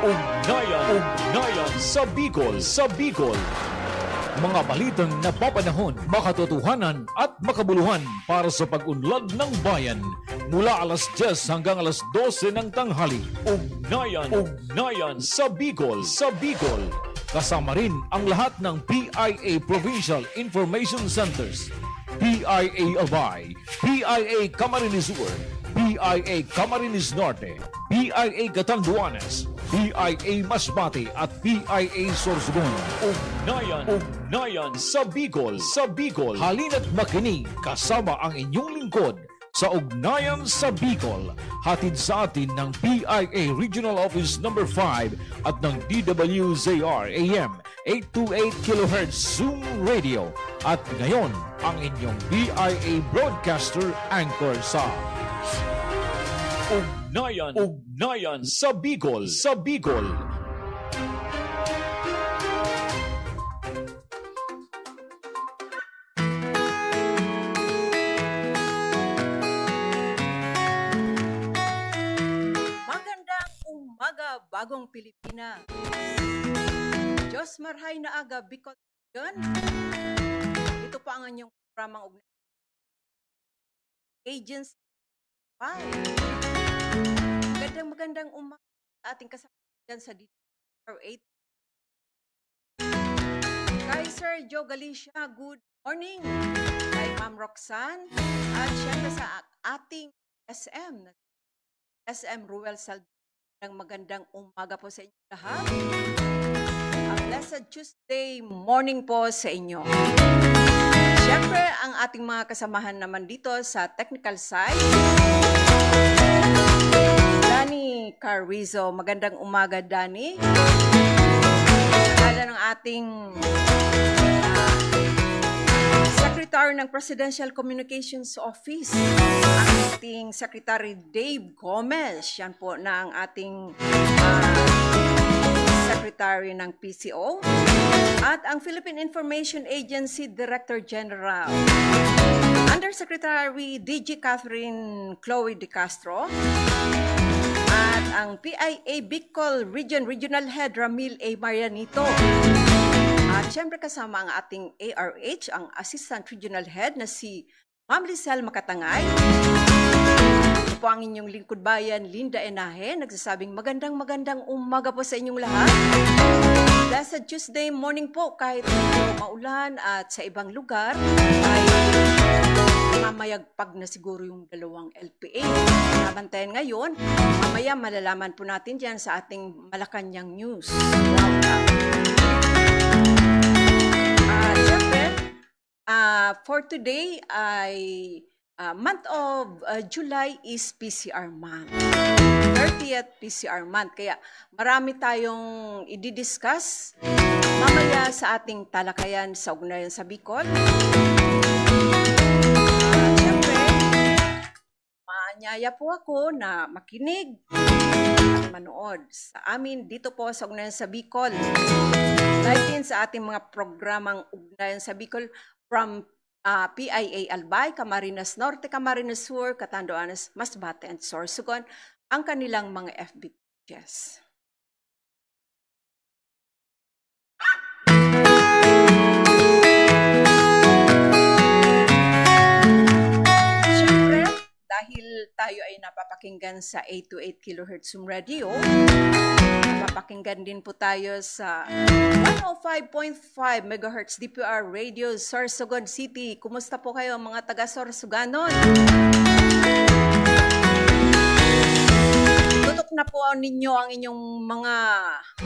Ugnayan sa Bicol. Mga balitang napapanahon, makatotohanan at makabuluhan para sa pag-unlad ng bayan. Mula alas 10 hanggang alas 12 ng tanghali. Ugnayan sa Bicol. Kasama rin ang lahat ng PIA Provincial Information Centers. PIA Albay, PIA Camarines Sur, PIA Camarines Norte, PIA Catanduanes, PIA Masbate at PIA Sorsogon. Ugnayan sa Bicol. Halina't makinig kasama ang inyong lingkod sa Ugnayan sa Bicol. Hatid sa atin ng PIA Regional Office No. 5 at ng DWZR AM 828 kHz Zoom Radio. At ngayon, ang inyong PIA broadcaster anchor sa Ugnayan sa Bicol. Magandang umaga, bagong Pilipinas. Diyos marhay na aga, Bicol. Ito pa ang inyong programang Ugnayan Agency 5. Magandang umaga sa ating kasama dyan sa DWR 8. Kay Sir Joe Galicia, good morning. Kay Ma'am Roxanne. At syempre sa ating SM Ruel Saldi. Magandang umaga po sa inyo lahat. A blessed Tuesday morning po sa inyo. Syempre, ang ating mga kasamahan naman dito sa technical side, Danny Carrizo. Magandang umaga, Danny. Kala ng ating Secretary ng Presidential Communications Office, ang ating Secretary Dave Gomez. Yan po na ang ating Secretary ng PCO. At ang Philippine Information Agency Director General, Undersecretary DG Catherine Chloe De Castro. At ang PIA Bicol Regional Head Ramil A. Marianito. At syempre kasama ang ating ARH, ang Assistant Regional Head na si Ma'am Lizelle Makatangay. Ito po ang inyong lingkod bayan, Linda Enahe, nagsasabing magandang umaga po sa inyong lahat. Blessed Tuesday morning po, kahit maulan at sa ibang lugar ay mamayagpag na siguro yung dalawang LPA. Nabantayan ngayon, mamaya malalaman po natin dyan sa ating Malacanang News. For today ay month of July is PCR month. 30th PCR month. Kaya marami tayong i-discuss mamaya sa ating talakayan sa Ugnayan sa Bicol. Siyempre, maanyaya po ako na makinig at manood sa amin dito po sa Ugnayan sa Bicol. Dahil sa ating mga programang Ugnayan sa Bicol from PIA Albay, Camarines Norte, Camarines Sur, Catanduanes, Masbate, and Sorsogon, ang kanilang mga FB pages. Siyempre, dahil tayo ay napapakinggan sa 828 kHz Zoom Radio, napapakinggan din po tayo sa 105.5 MHz DPR Radio, Sorsogon City. Kumusta po kayo mga taga-Sorsoganon? Tutok na po ninyo ang inyong mga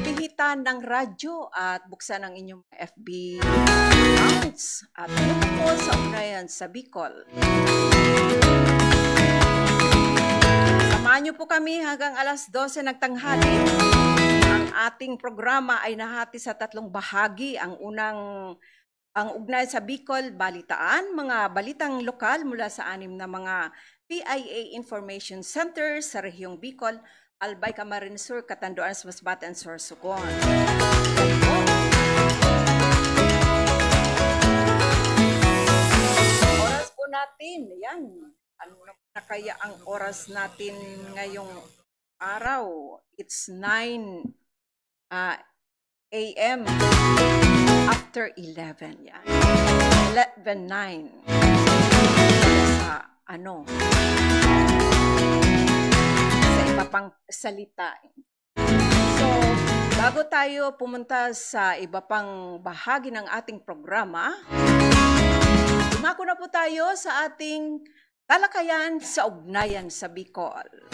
pihitan ng radyo at buksan ang inyong FB accounts. At ito po sa Ugnayan sa Bicol. Samahan niyo po kami hanggang alas 12 ng tanghali. Ang ating programa ay nahati sa tatlong bahagi. Ang unang, ang Ugnayan sa Bicol, balitaan, mga balitang lokal mula sa 6 na mga PIA Information Centers sa rehiyong Bicol, Albay, Camarines Sur, Catanduanes, Masbate, and Sorsogon. Oras po natin, yan. Ano na kaya ang oras natin ngayong araw? It's 9 AM after 11. Yan. 11:09. Sa sa iba pang salita. So, bago tayo pumunta sa iba pang bahagi ng ating programa, dumako na po tayo sa ating talakayan sa ugnayan sa Bicol.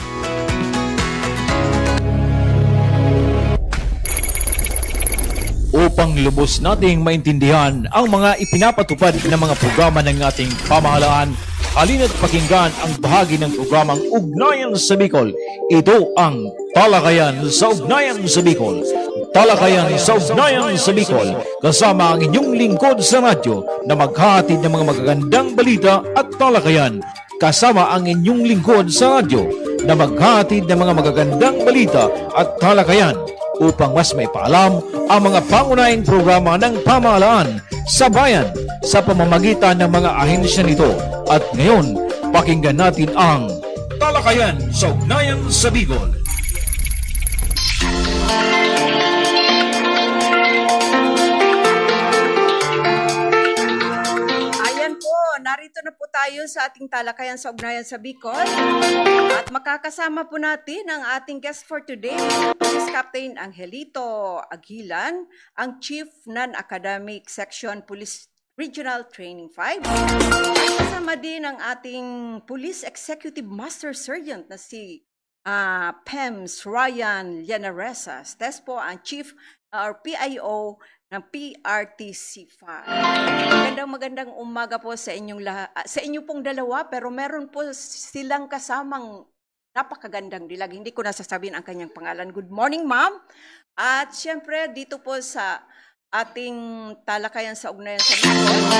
Upang lubos nating maintindihan ang mga ipinapatupad na mga programa ng ating pamahalaan, halina't pakinggan ang bahagi ng programang Ugnayan sa Bicol. Ito ang Talakayan sa Ugnayan sa Bicol. Talakayan sa Ugnayan sa Bicol, kasama ang inyong lingkod sa radyo na maghahatid ng mga magagandang balita at talakayan. Kasama ang inyong lingkod sa radyo na maghahatid ng mga magagandang balita at talakayan upang mas maipaalam ang mga pangunahing programa ng pamahalaan sa bayan sa pamamagitan ng mga ahensya nito. At ngayon, pakinggan natin ang Talakayan sa Ugnayan sa Bicol. Narito na po tayo sa ating talakayan sa ugnayan sa Bicol at makakasama po natin ang ating guest for today, Police Captain Angelito Aguilan, ang Chief Non-Academic Section Police Regional Training 5. At kasama din ang ating Police Executive Master Sergeant na si PEMS Ryan Llanaresa. Test po ang Chief or PIO ng PRTC5. Magandang umaga po sa sa inyo pong dalawa, pero meron po silang kasamang napakagandang dilag. Hindi ko nasasabihin ang kanyang pangalan. Good morning, ma'am. At syempre, dito po sa ating talakayan sa ugnayan sa Bicol.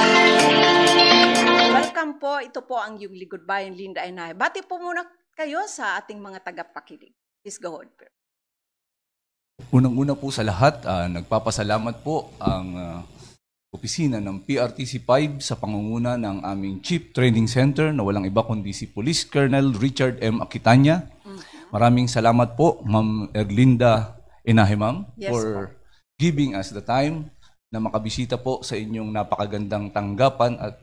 Welcome po. Ito po ang yung Ligod Bayan, Linda Inay. Bati po muna kayo sa ating mga tagapakinig. Please go on. Unang-una po sa lahat, nagpapasalamat po ang opisina ng PRTC5 sa pangunguna ng aming Chief Training Center na walang iba kundi si Police Colonel Richard M. Aquitania. Maraming salamat po, Ma'am Erlinda Inahe, ma'am, for giving us the time na makabisita po sa inyong napakagandang tanggapan at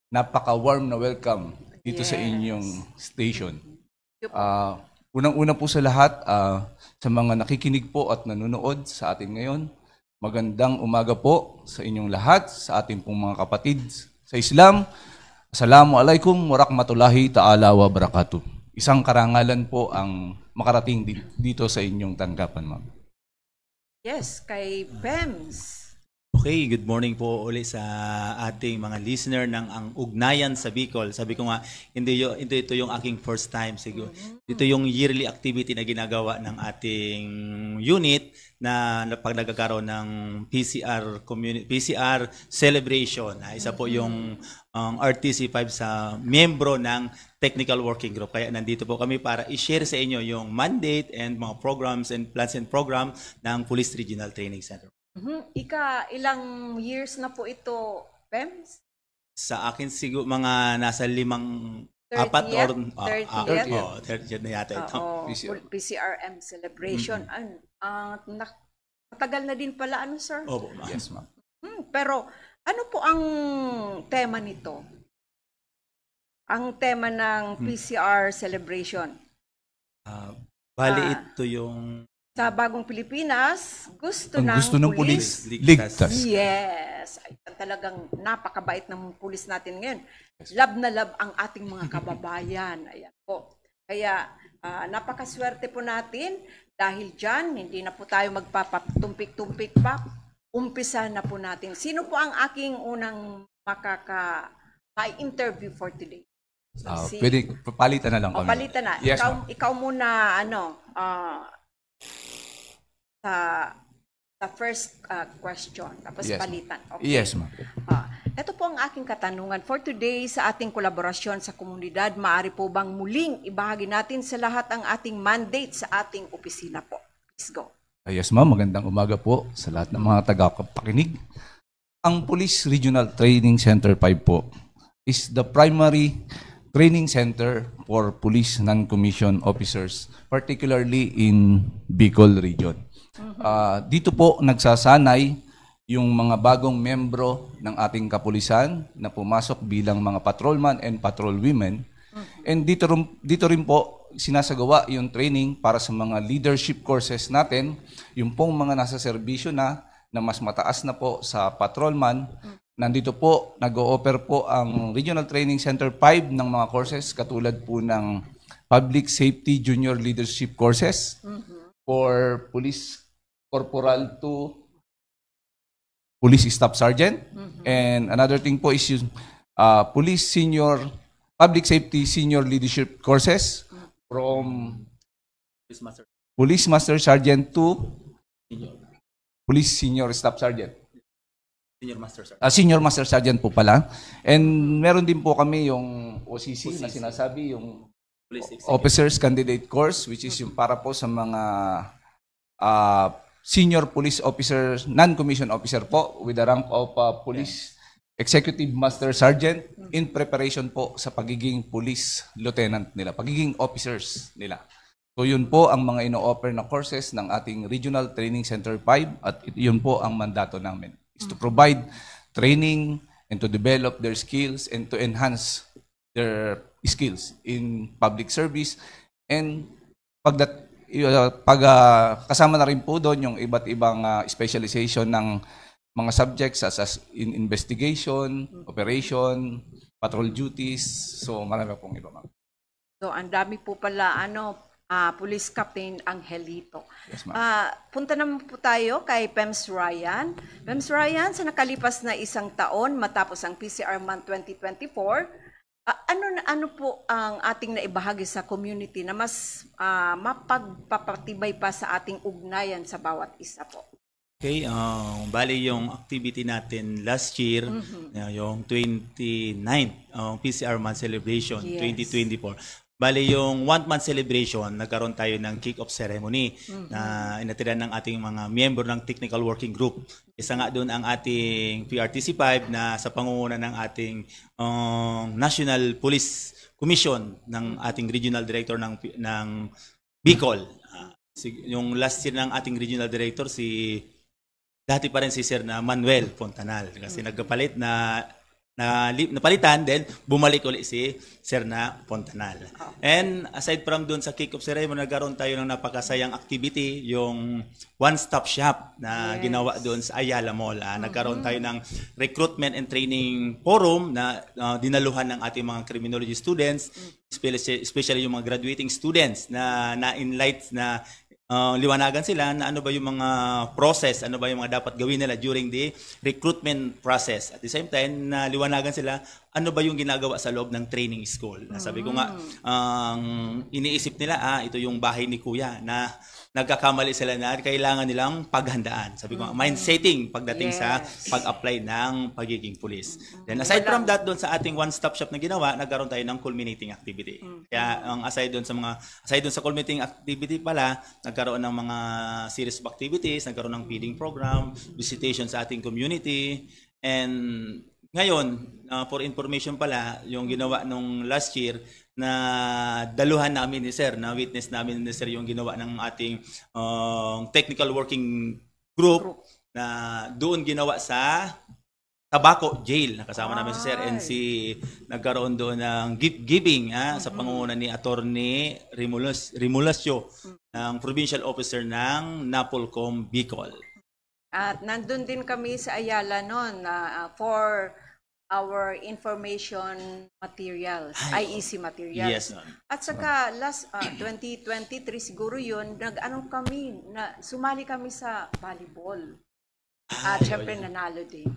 napaka-warm na welcome dito sa inyong station. Unang-una po sa lahat, sa mga nakikinig po at nanonood sa atin ngayon, magandang umaga po sa inyong lahat, sa ating pong mga kapatid sa Islam. Assalamualaikum warahmatullahi ta'ala wa barakatuh. Isang karangalan po ang makarating dito sa inyong tanggapan, ma'am. Yes, kay PEMS. Okay, good morning po ulit sa ating mga listener ng ang Ugnayan sa Bicol. Sabi ko nga, ito yung aking first time siguro. Ito yung yearly activity na ginagawa ng ating unit na pag nagkakaroon ng PCR celebration. Isa po yung RTC5 sa miyembro ng Technical Working Group. Kaya nandito po kami para i-share sa inyo yung mandate and mga programs and plans and program ng Police Regional Training Center. Ilang years na po ito, PEMS? Sa akin siguro mga nasa 30th na yata ito. PCRM celebration. Matagal na din pala, sir? Opo, ma'am. Yes, ma'am. Pero ano po ang tema nito? Ang tema ng PCR celebration? Ito yung sa Bagong Pilipinas, gusto ng pulis ligtas. Yes. Ay, talagang napakabait ng pulis natin ngayon. Love na love ang ating mga kababayan. Ayan po. Kaya napakaswerte po natin dahil dyan, hindi na po tayo magpapatumpik-tumpik pa. Umpisa na po natin. Sino po ang aking unang interview for today? Pwede, palitan na lang kami. Palitan na. Yes, ikaw muna, sa first question, tapos palitan. Okay. Yes, ma'am. Ito po ang aking katanungan. For today, sa ating kolaborasyon sa komunidad, maaari po bang muling ibahagi natin sa lahat ang ating mandate sa ating opisina po? Please go. Yes, ma'am. Magandang umaga po sa lahat ng mga tagapakinig. Ang Police Regional Training Center 5 po is the primary training center for police non-commissioned officers, particularly in Bicol region. Dito po nagsasanay yung mga bagong membro ng ating kapulisan na pumasok bilang mga patrolman and patrolwomen. And dito rin po sinasagawa yung training para sa mga leadership courses natin, yung pong mga nasa serbisyo na mas mataas na po sa patrolman. Nandito po, nag-o-offer po ang Regional Training Center 5 ng mga courses katulad po ng Public Safety Junior Leadership Courses for Police Corporal to Police Staff Sergeant. And another thing po is yung Public Safety Senior Leadership Courses from Police Master Sergeant to Police Senior Staff Sergeant. Senior Master Sergeant po pala. And meron din po kami yung OCC na sinasabi, yung Officers Candidate Course, which is yung para po sa mga senior police officer, non-commissioned officer po with the rank of Police Executive Master Sergeant in preparation po sa pagiging police lieutenant nila, pagiging officers nila. So yun po ang mga ino-offer na courses ng ating Regional Training Center 5 at yun po ang mandato namin, is to provide training and to develop their skills and to enhance their skills in public service. And kasama na rin po doon yung iba't ibang specialization ng mga subjects as in investigation, operation, patrol duties. So marami pong iba, ma'am. So ang dami po pala Police Captain Angelito. Yes, ma'am. Punta naman po tayo kay Pems Ryan. Pems Ryan, sa nakalipas na isang taon matapos ang PCR Month 2024, ano po ang ating naibahagi sa community na mas mapagpapatibay pa sa ating ugnayan sa bawat isa po? Okay, bali yung activity natin last year, yung 29 PCR Month Celebration, Yes. 2024. Bali yung 1-month celebration, nagkaroon tayo ng kick-off ceremony na inatiran ng ating mga miyembro ng Technical Working Group. Isa nga doon ang ating PRTC5 na sa pangunguna ng ating National Police Commission ng ating Regional Director ng Bicol. Yung last year ng ating Regional Director, dati pa rin si Sir na Manuel Fontanal. Kasi nagkapalit napalitan, then bumalik ulit si Sir na Fontanal. And aside from doon sa kick-off ceremony, nagkaroon tayo ng napakasayang activity, yung one-stop shop na ginawa doon sa Ayala Mall. Nagkaroon tayo ng recruitment and training forum na dinaluhan ng ating mga criminology students, especially yung mga graduating students na na-enlight na liwanagan sila na ano ba yung mga process, ano ba yung mga dapat gawin nila during the recruitment process. At the same time, na liwanagan sila ano ba yung ginagawa sa loob ng training school. Sabi ko nga, iniisip nila, ito yung bahay ni Kuya na nagkakamali sila na kailangan nilang paghandaan. Sabi ko nga, mind-setting pagdating sa pag-apply ng pagiging police. Then aside from that, doon sa ating one-stop shop na ginawa, nagkaroon tayo ng culminating activity. Kaya aside doon sa culminating activity pala, nagkaroon ng mga series of activities, nagkaroon ng feeding program, visitation sa ating community, and ngayon, for information pala, yung ginawa nung last year na daluhan namin ni Sir, na witness namin ni Sir yung ginawa ng ating technical working group na doon ginawa sa Tabaco Jail. Nakasama namin si Sir NC. Nagkaroon doon ng gift giving sa pangunguna ni Attorney Remulasio, ng provincial officer ng Napolcom Bicol. At nandun din kami sa Ayala noon for our information materials, IEC materials. Yes, at saka last 2023 siguro yun, sumali kami sa volleyball. At syempre nanalo din.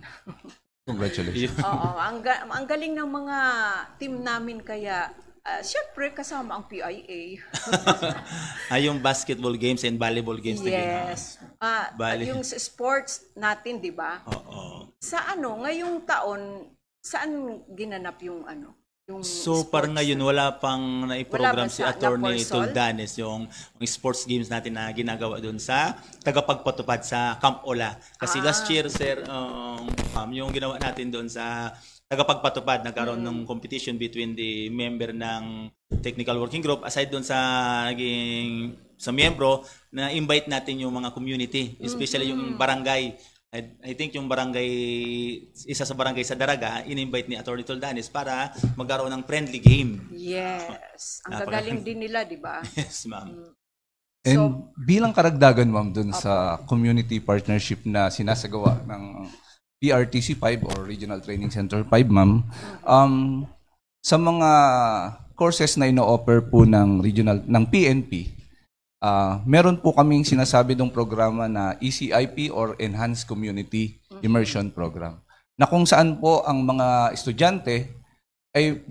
Congratulations. Oo, ang galing ng mga team namin kaya syempre kasama ang PIA. Yung basketball games and volleyball games. Yes. Yung sports natin, di ba? Oo. Sa ngayong taon, saan ginanap yung yung So sports? parang ngayon wala pang naiprogram si Attorney Naporsol? Tuldanes yung sports games natin na ginagawa doon sa tagapagpatupad sa Camp Ola. Kasi last year, Sir, yung ginawa natin doon sa tagapagpatupad, nagkaroon ng competition between the member ng technical working group. Aside doon sa naging sa miyembro, na invite natin yung mga community, especially yung barangay. I think yung barangay, isa sa barangay sa Daraga, in-invite ni Atty. Toldanes para magkaroon ng friendly game. Yes. Ang gagaling din nila, di ba? Yes, ma'am. And bilang karagdagan, ma'am, dun sa community partnership na sinasagawa ng PRTC 5 or Regional Training Center 5, ma'am, sa mga courses na ino-offer po ng PNP, meron po kaming sinasabi ng programa na ECIP or Enhanced Community Immersion Program, na kung saan po ang mga estudyante ay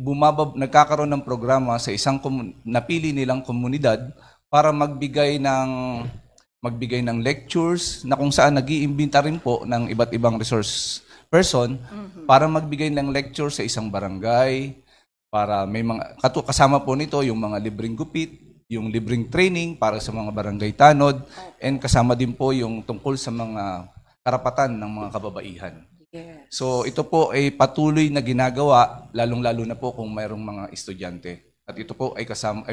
nagkakaroon ng programa sa isang napili nilang komunidad para magbigay ng lectures na kung saan nag-iimbita rin po ng iba't ibang resource person para magbigay ng lecture sa isang barangay, para may mga kasama po nito yung mga libreng gupit, yung libreng training para sa mga barangay tanod, and kasama din po yung tungkol sa mga karapatan ng mga kababaihan. Yes. So ito po ay patuloy na ginagawa, lalong-lalo na po kung mayroong mga estudyante. At ito po ay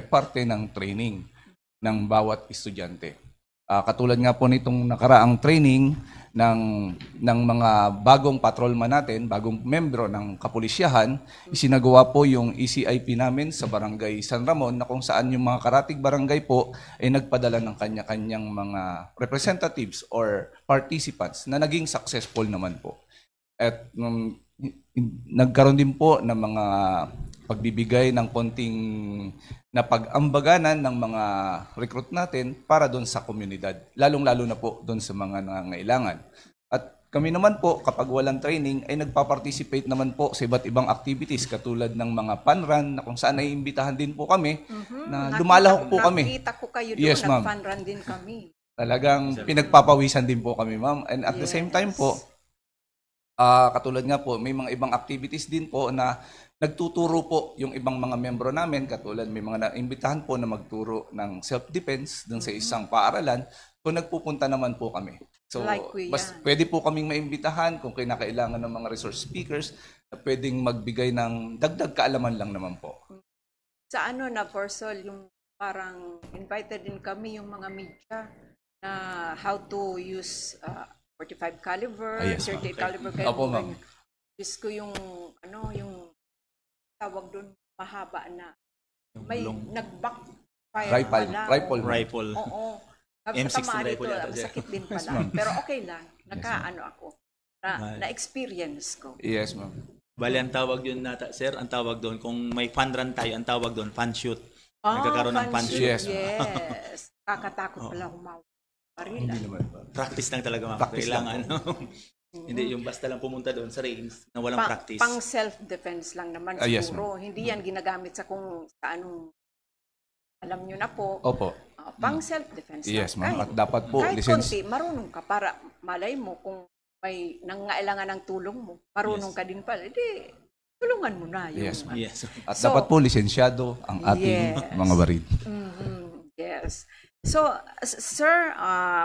parte ng training ng bawat estudyante. Katulad nga po nitong nakaraang training ng mga bagong patrolman natin, bagong membro ng kapulisyahan, isinagawa po yung ECIP namin sa Barangay San Ramon, na kung saan yung mga karatig barangay po ay nagpadala ng kanya-kanyang mga representatives or participants na naging successful naman po. At nagkaroon din po ng mga pagbibigay ng konting na pag-ambaganan ng mga recruit natin para doon sa komunidad, lalong-lalo na po doon sa mga nangangailangan. At kami naman po, kapag walang training, ay nagpa-participate naman po sa iba't ibang activities katulad ng mga fun run na kung saan ay imbitahan din po kami na lumalahok po kami. Nakita ko kayo doon, Yes, ma'am. nag-fun run din kami. Talagang pinagpapawisan din po kami, ma'am. And at the same time po, katulad nga po, may mga ibang activities din po na nagtuturo po yung ibang mga membro namin, katulad may mga naimbitahan po na magturo ng self-defense dun sa isang paaralan, so nagpupunta naman po kami. So pwede po kaming maimbitahan kung kinakailangan ng mga resource speakers na pwedeng magbigay ng dagdag kaalaman lang naman po. Sa na Forsol, yung parang invited din kami yung mga media na how to use 45 caliber, Yes, 38 caliber. Opo, ma'am. Gusto ko yung yung tawag doon mahaba na may nag-backfire Rifle. Oo. M16 rifle yata. Masakit din pala. Pero okay lang. Ako. Na-experience ko. Yes, ma'am. Bali, ang tawag yun sir, ang tawag doon, kung may fun run tayo, ang tawag doon, fun shoot. Nagkakaroon ng fun shoot. Yes. Kakatakot pala humawak. Hindi naman. Practice lang talaga, ma'am. Practice Kailangan, hindi yung basta lang pumunta doon sa range na walang practice. Pang self-defense lang naman siguro. Yes, hindi yan ginagamit sa anong alam nyo na po. Opo. Pang self-defense Yes, lang. ma'am. At dapat po, kahit license. konti, marunong ka para malay mo kung may nangailangan ng tulong mo. Marunong ka din pala. Hindi, tulungan mo na. Yung, Yes, ma'am. Yes. At dapat po lisensyado ang ating mga barid. Yes. So, Sir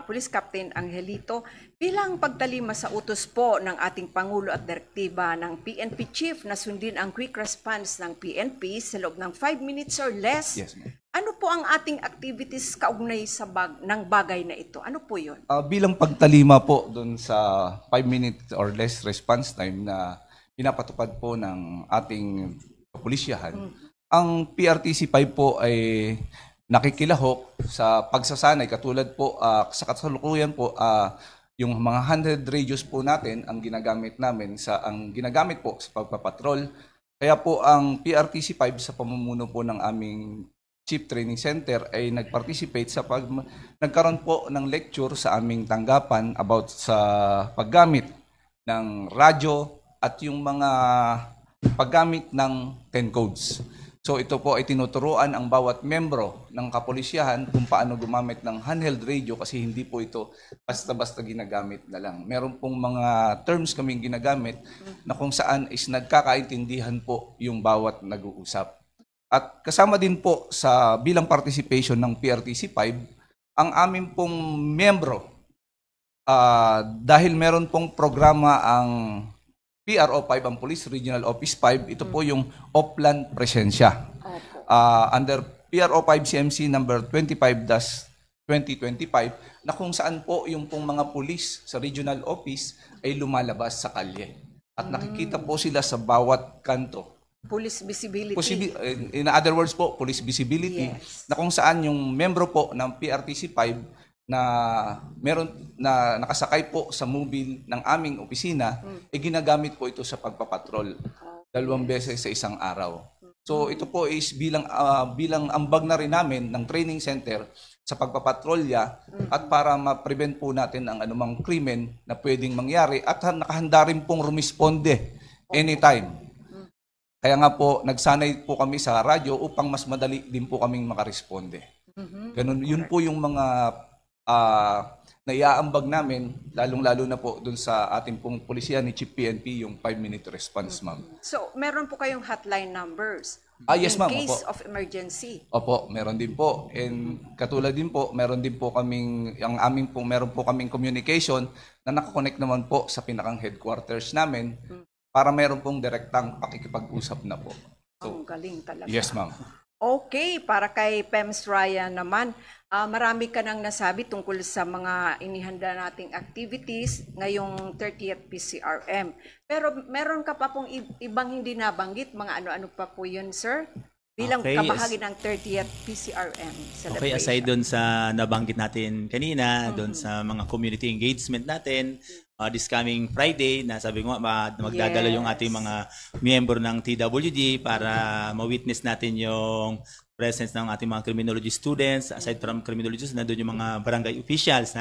Police Captain Angelito, bilang pagtalima sa utos po ng ating Pangulo at direktiba ng PNP Chief na sundin ang quick response ng PNP sa loob ng 5 minutes or less, Yes, ma'am. ano po ang ating activities kaugnay sa ng bagay na ito? Ano po yun? Bilang pagtalima po doon sa 5 minutes or less response time na pinapatupad po ng ating kapulisyahan, ang PRTC 5 po ay nakikilahok sa pagsasanay, katulad po sa kasalukuyan po yung mga 100 radios po natin ang ginagamit po sa pagpapatrol. Kaya po ang PRTC 5 sa pamumuno po ng aming Chief Training Center ay nag-participate sa nagkaroon po ng lecture sa aming tanggapan about sa paggamit ng radyo at yung mga paggamit ng 10 codes. So ito po ay tinuturuan ang bawat membro ng kapulisyahan kung paano gumamit ng handheld radio, kasi hindi po ito basta-basta ginagamit na lang. Meron pong mga terms kaming ginagamit na kung saan is nagkakaintindihan po yung bawat nag-uusap. At kasama din po sa bilang participation ng PRTC 5, ang aming pong membro, dahil meron pong programa ang PRO 5 ang Police Regional Office 5. Ito po yung Oplan Presensya. Opo. Under PRO 5 CMC number 25-2025 na kung saan po yung pong mga pulis sa regional office ay lumalabas sa kalye. At nakikita po sila sa bawat kanto. Police visibility. In other words po, police visibility, Yes. na kung saan yung membro po ng PRTC 5 na meron na nakasakay po sa mobile ng aming opisina, ginagamit po ito sa pagpapatrol 2 beses sa isang araw. So ito po is bilang ambag na rin namin ng training center sa pagpapatrolya at para ma-prevent po natin ang anumang krimen na pwedeng mangyari at nakahanda rin pong rumisponde anytime. Kaya nga po, nagsanay po kami sa radyo upang mas madali din po kaming makaresponde. Ganun, yun po yung mga naiaambag namin, lalong-lalo na po dun sa ating pong pulisya ni Chief PNP, yung 5-minute response, ma'am. So, meron po kayong hotline numbers Yes, ma'am. in case Opo. of emergency. Opo, meron din po. And katulad din po, meron din po kaming, meron po kaming communication na nakakonect naman po sa pinakang headquarters namin para meron pong direktang pakikipag-usap na po. Ang galing talaga. Yes, ma'am. Okay, para kay Pems Ryan naman, marami ka nang nasabi tungkol sa mga inihanda nating activities ngayong 30th PCRM. Pero meron ka pa pong ibang hindi nabanggit, mga ano-ano pa po yun, sir? Bilang Okay, kabahagi ng 30th PCRM celebration. Okay, aside doon sa nabanggit natin kanina, doon sa mga community engagement natin, this coming Friday, na sabi ko nga, magdadala yung ating mga miyembro ng TWG para ma-witness natin yung presence ng ating mga criminology students. Aside from criminology students, nandun yung mga barangay officials.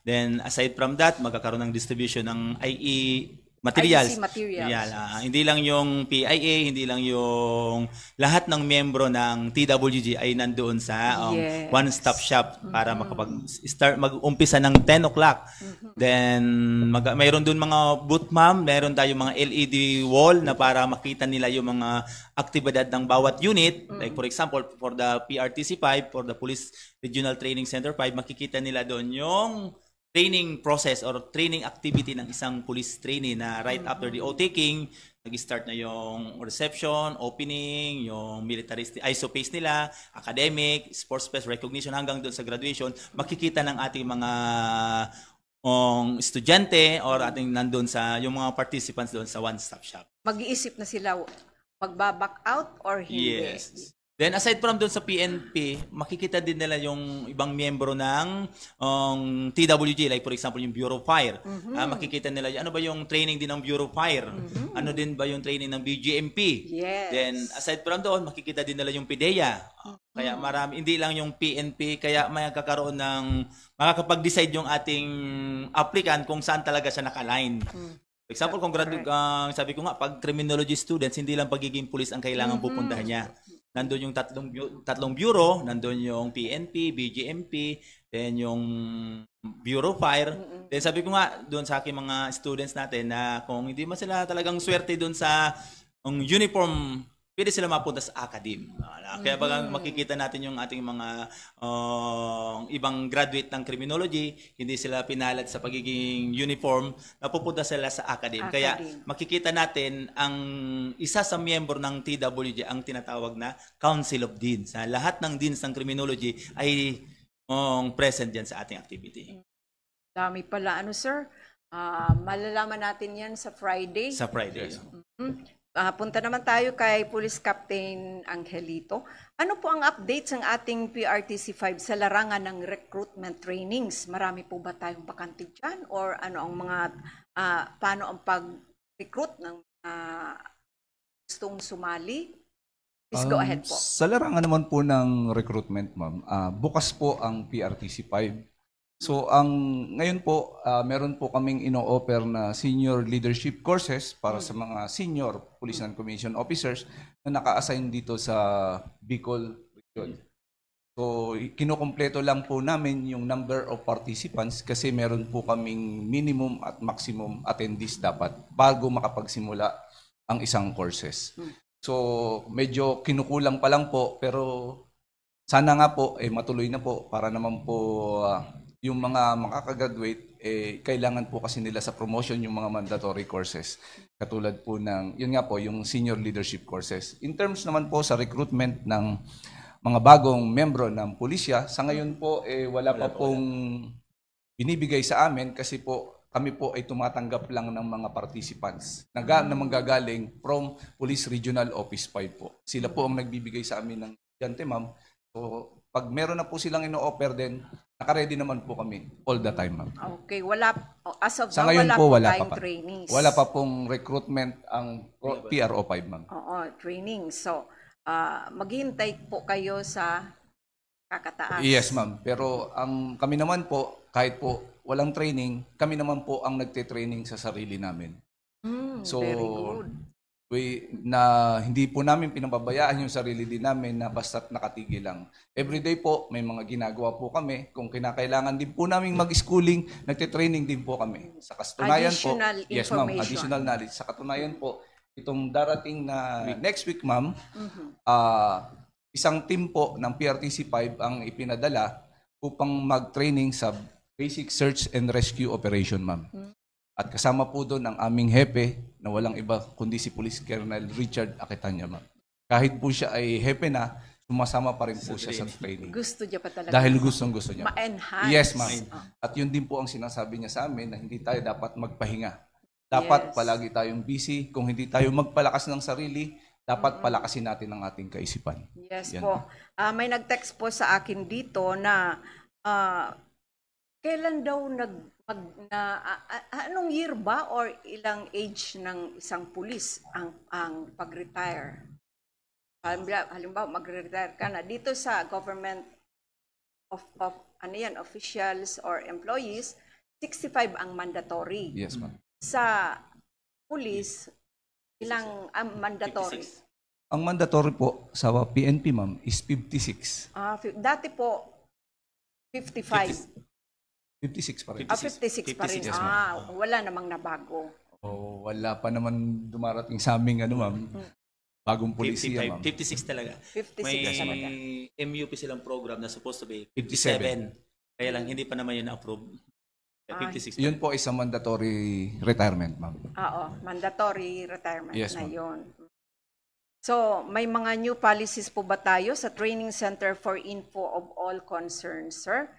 Then, aside from that, magkakaroon ng distribution ng IE materials. IEC materials. Hindi lang yung PIA, hindi lang yung lahat ng miyembro ng TWG ay nandoon sa Yes. one-stop shop para mag-umpisa ng 10 o'clock. Then, mayroon doon mga booth, ma'am. Mayroon tayong mga LED wall na para makita nila yung mga aktibidad ng bawat unit. Like for example, for the PRTC 5, for the Police Regional Training Center 5, makikita nila doon yung training process or training activity ng isang police trainee na right after the oath-taking, nag-start na yung reception, opening, yung militaristic ISO pace nila, academic, sports fest, recognition hanggang doon sa graduation. Makikita ng ating mga estudyante or ating nandun sa yung mga participants doon sa one-stop shop. Mag-iisip na sila magbaback out or hindi. Yes. Then aside from doon sa PNP, makikita din nila yung ibang miyembro ng TWG, like for example yung Bureau of Fire. Makikita nila ano ba yung training din ng Bureau of Fire? Ano din ba yung training ng BGMP? Yes. Then aside from doon, makikita din nila yung PIDEA. Kaya marami, hindi lang yung PNP, kaya may kakaroon ng makakapag-decide yung ating applicant kung saan talaga siya naka-align. For example, kung sabi ko nga, pag criminology students, hindi lang pagiging police ang kailangan pupuntahan niya. Nandun yung tatlong bureau, nandun yung PNP, BGMP, then yung Bureau of Fire. Then sabi ko nga doon sa aking mga students natin na kung hindi man sila talagang swerte doon sa uniform, pwede sila mapunta sa academe. Kaya pag makikita natin yung ating mga ibang graduate ng criminology, hindi sila pinalad sa pagiging uniform, napupunta sila sa academe. Kaya makikita natin ang isa sa miyembro ng TWG ang tinatawag na Council of Deans. Lahat ng deans ng criminology ay present dyan sa ating activity. Dami pala, sir? Malalaman natin yan sa Friday. Sa Friday. Punta naman tayo kay Police Captain Angelito. Ano po ang updates ng ating PRTC 5 sa larangan ng recruitment trainings? Marami po ba tayong bakante dyan? Or ano ang mga, paano ang pag-recruit ng gustong sumali? Please go ahead po. Sa larangan naman po ng recruitment, ma'am, bukas po ang PRTC 5. So ngayon po, meron po kaming ino-offer na senior leadership courses para sa mga senior police and commission officers na naka-assign dito sa Bicol region. So kinukumpleto lang po namin yung number of participants kasi meron po kaming minimum at maximum attendees dapat bago makapagsimula ang isang courses. So medyo kinukulang pa lang po pero sana nga po matuloy na po para naman po yung mga makakagraduate, kailangan po kasi nila sa promotion yung mga mandatory courses. Katulad po ng, yun nga po, yung senior leadership courses. In terms naman po sa recruitment ng mga bagong membro ng pulisya, sa ngayon po, wala pa pong binibigay sa amin kasi po kami po ay tumatanggap lang ng mga participants na manggagaling from Police Regional Office 5 po. Sila po ang nagbibigay sa amin ng estudyante, ma'am. So, pag meron na po silang ino-offer din, naka-ready naman po kami all the time, ma'am. Okay, wala, as of Sa now, ngayon wala po, po wala tayong pa pa. trainees. Wala pa pong recruitment ang PRO5, ma'am. Oo, training. So, maghintay po kayo sa kakataas. Yes, ma'am. Pero kami naman po, kahit po walang training, kami naman po ang nagte-training sa sarili namin. So, Very good. Hindi po namin pinababayaan yung sarili din namin na basta't nakatigil lang. Everyday po, may mga ginagawa po kami. Kung kinakailangan din po namin mag-schooling, nagte-training din po kami. Sa katunayan po, Additional yes ma'am, information. additional knowledge. Sa katunayan po, itong darating na next week, ma'am, isang team po ng PRTC5 ang ipinadala upang mag-training sa Basic Search and Rescue Operation, ma'am. At kasama po doon ang aming hepe na walang iba kundi si Police Colonel Richard Aquitania, ma'am. Kahit po siya ay hepe na, sumasama pa rin po siya sa training. Gusto niya pa talaga. Dahil gustong-gusto niya. Ma-enhance. Yes, ma'am. At yun din po ang sinasabi niya sa amin na hindi tayo dapat magpahinga. Dapat palagi tayong busy. Kung hindi tayo magpalakas ng sarili, dapat palakasin natin ang ating kaisipan. Yes Yan po. May nag-text po sa akin dito na kailan daw anong year ba or ilang age ng isang pulis ang pag-retire? Halimbawa, mag-retire ka na dito sa government of officials or employees, 65 ang mandatory. Yes, ma'am. Sa pulis, ilang ang mandatory? 56. Ang mandatory po sa PNP, ma'am, is 56. Dati po 55. 56 pa rin. 56 pa rin. 56, ma'am. Wala namang nabago. Wala pa naman dumarating sa aming ma'am. Bagong polisiya, ma'am. 56 talaga. 56 May na talaga. MUP silang program na supposed to be 57. 57. Kaya lang hindi pa naman yun na-approve. 56. Yun po is a mandatory retirement, ma'am. Oo, mandatory retirement Yes, na ma'am. yun. So, may mga new policies po ba tayo sa Training Center for Info of All Concerns, sir?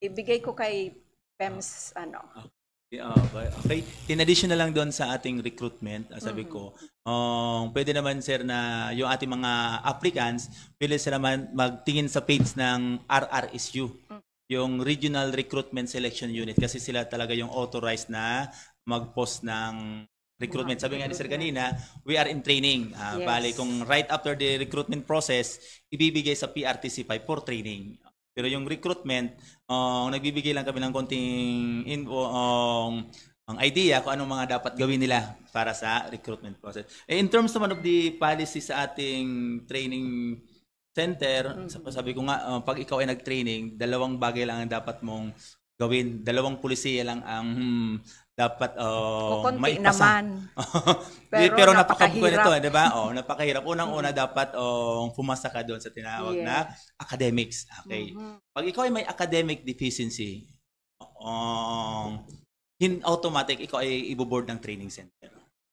Ibigay ko kay PEMS, Okay. In addition na lang doon sa ating recruitment, sabi ko, pwede naman sir na yung ating mga applicants, pwede sila naman magtingin sa page ng RRSU, yung Regional Recruitment Selection Unit, kasi sila talaga yung authorized na mag-post ng recruitment. Sabi nga ni sir kanina, we are in training. Yes. Bale, kung right after the recruitment process, ibibigay sa PRTC5 for training. Pero yung recruitment, nagbibigay lang kami ng konting ang idea kung anong mga dapat gawin nila para sa recruitment process. In terms naman of the policy sa ating training center, sabi ko nga, pag ikaw ay nag-training, dalawang bagay lang ang dapat mong gawin. Dalawang pulisiya lang ang dapat konti maipasa. naman. Pero napakahirap. ito, 'di ba? Napakahirap. Unang-una dapat pumasa ka doon sa tinawag na academics. Okay. Pag ikaw ay may academic deficiency, in automatic ikaw ay ibo-board ng training center.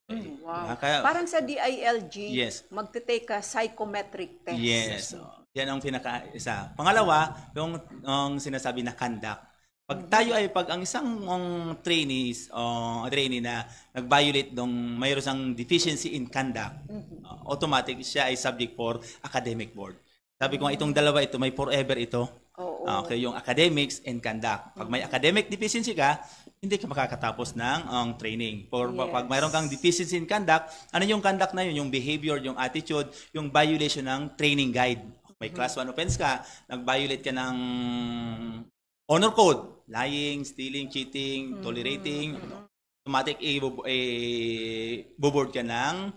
Okay. Wow. Kaya, Parang sa DILG, Yes. magte-take ka psychometric test. yes. Yan ang pinaka-isa. Pangalawa, yung sinasabi na conduct. Pag ang isang trainee na nag-violate mayroon siyang deficiency in conduct, automatic siya ay subject for academic board. Sabi ko nga itong dalawa ito, may forever ito. Oo. Okay, yung academics and conduct. Pag may academic deficiency ka, hindi ka makakatapos ng training. Pag mayroon kang deficiency in conduct, ano yung conduct na yun? Yung behavior, yung attitude, yung violation ng training guide. May class 1 offense ka, nag-violate ka ng honor code, lying, stealing, cheating, tolerating, automatic i-board ka ng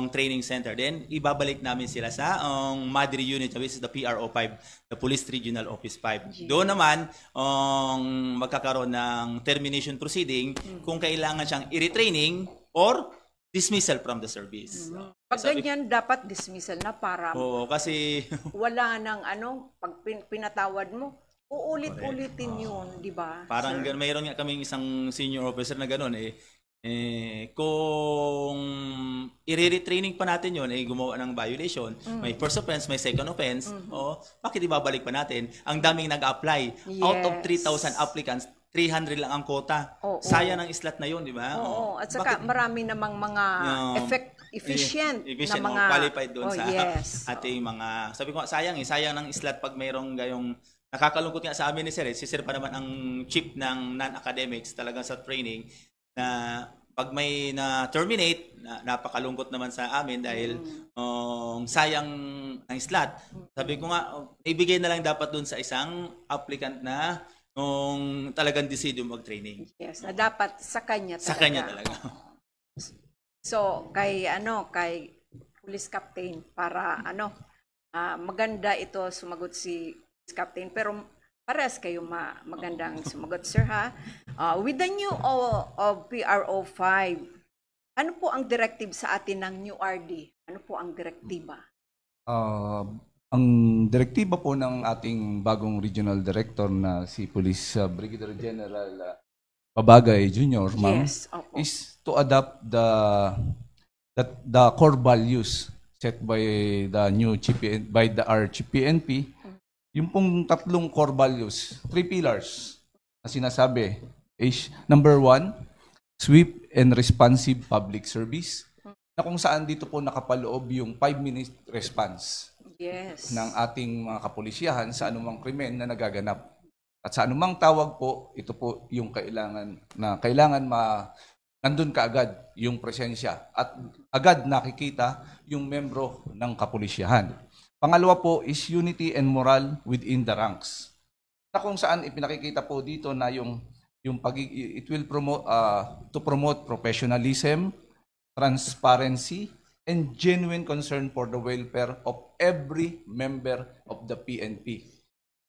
training center. Then, ibabalik namin sila sa mother unit, which is the PRO5, the Police Regional Office 5. Doon naman, magkakaroon ng termination proceeding kung kailangan siyang i-retraining or dismissal from the service. Pag ganyan, dapat dismissal na para kasi wala nang pag pinatawad mo, uulit-ulitin yun, di ba? Parang sir? mayroon nga kaming isang senior officer na gano'n kung i-retraining pa natin yon gumawa ng violation, may first offense, may second offense, bakit ibabalik pa natin? Ang daming nag-apply. Out of Yes. 3,000 applicants, 300 lang ang quota. Oo. Sayang ang islat na yun, di ba? Oo, at saka marami namang mga efficient na mga qualified doon sa yes. ating mga, sabi ko nga, sayang ng islat pag mayroong gayong, nakakalungkot nga sa amin ni Sir, si Sir pa naman ang chief ng non-academics talaga sa training, na pag may na-terminate, napakalungkot naman sa amin dahil sayang ang slot. Sabi ko nga, ibigay na lang dapat dun sa isang applicant na talagang decision mag-training. Yes, na dapat sa kanya talaga. Sa kanya talaga. So, kay police captain para maganda ito sumagot si police captain, pero parehas kayo magandang sumagot, sir, ha? With the new of PRO 5, ano po ang directive sa atin ng new RD? Ano po ang direktiba? Ang direktiba po ng ating bagong regional director na si Police Brigadier General Pabagay Jr., ma'am, Yes, opo. is to adopt the core values set by the new by the RCPNP. Yung pong tatlong core values, 3 pillars na sinasabi is number 1, swift and responsive public service, na kung saan dito po nakapaloob yung 5-minute response Yes. ng ating mga kapulisyahan sa anumang krimen na nagaganap. At sa anumang tawag po, ito po yung kailangan nandun kaagad yung presensya at agad nakikita yung membro ng kapulisyahan. Pangalawa po is unity and moral within the ranks. Na kung saan ipinakikita po dito na it will promote professionalism, transparency, and genuine concern for the welfare of every member of the PNP.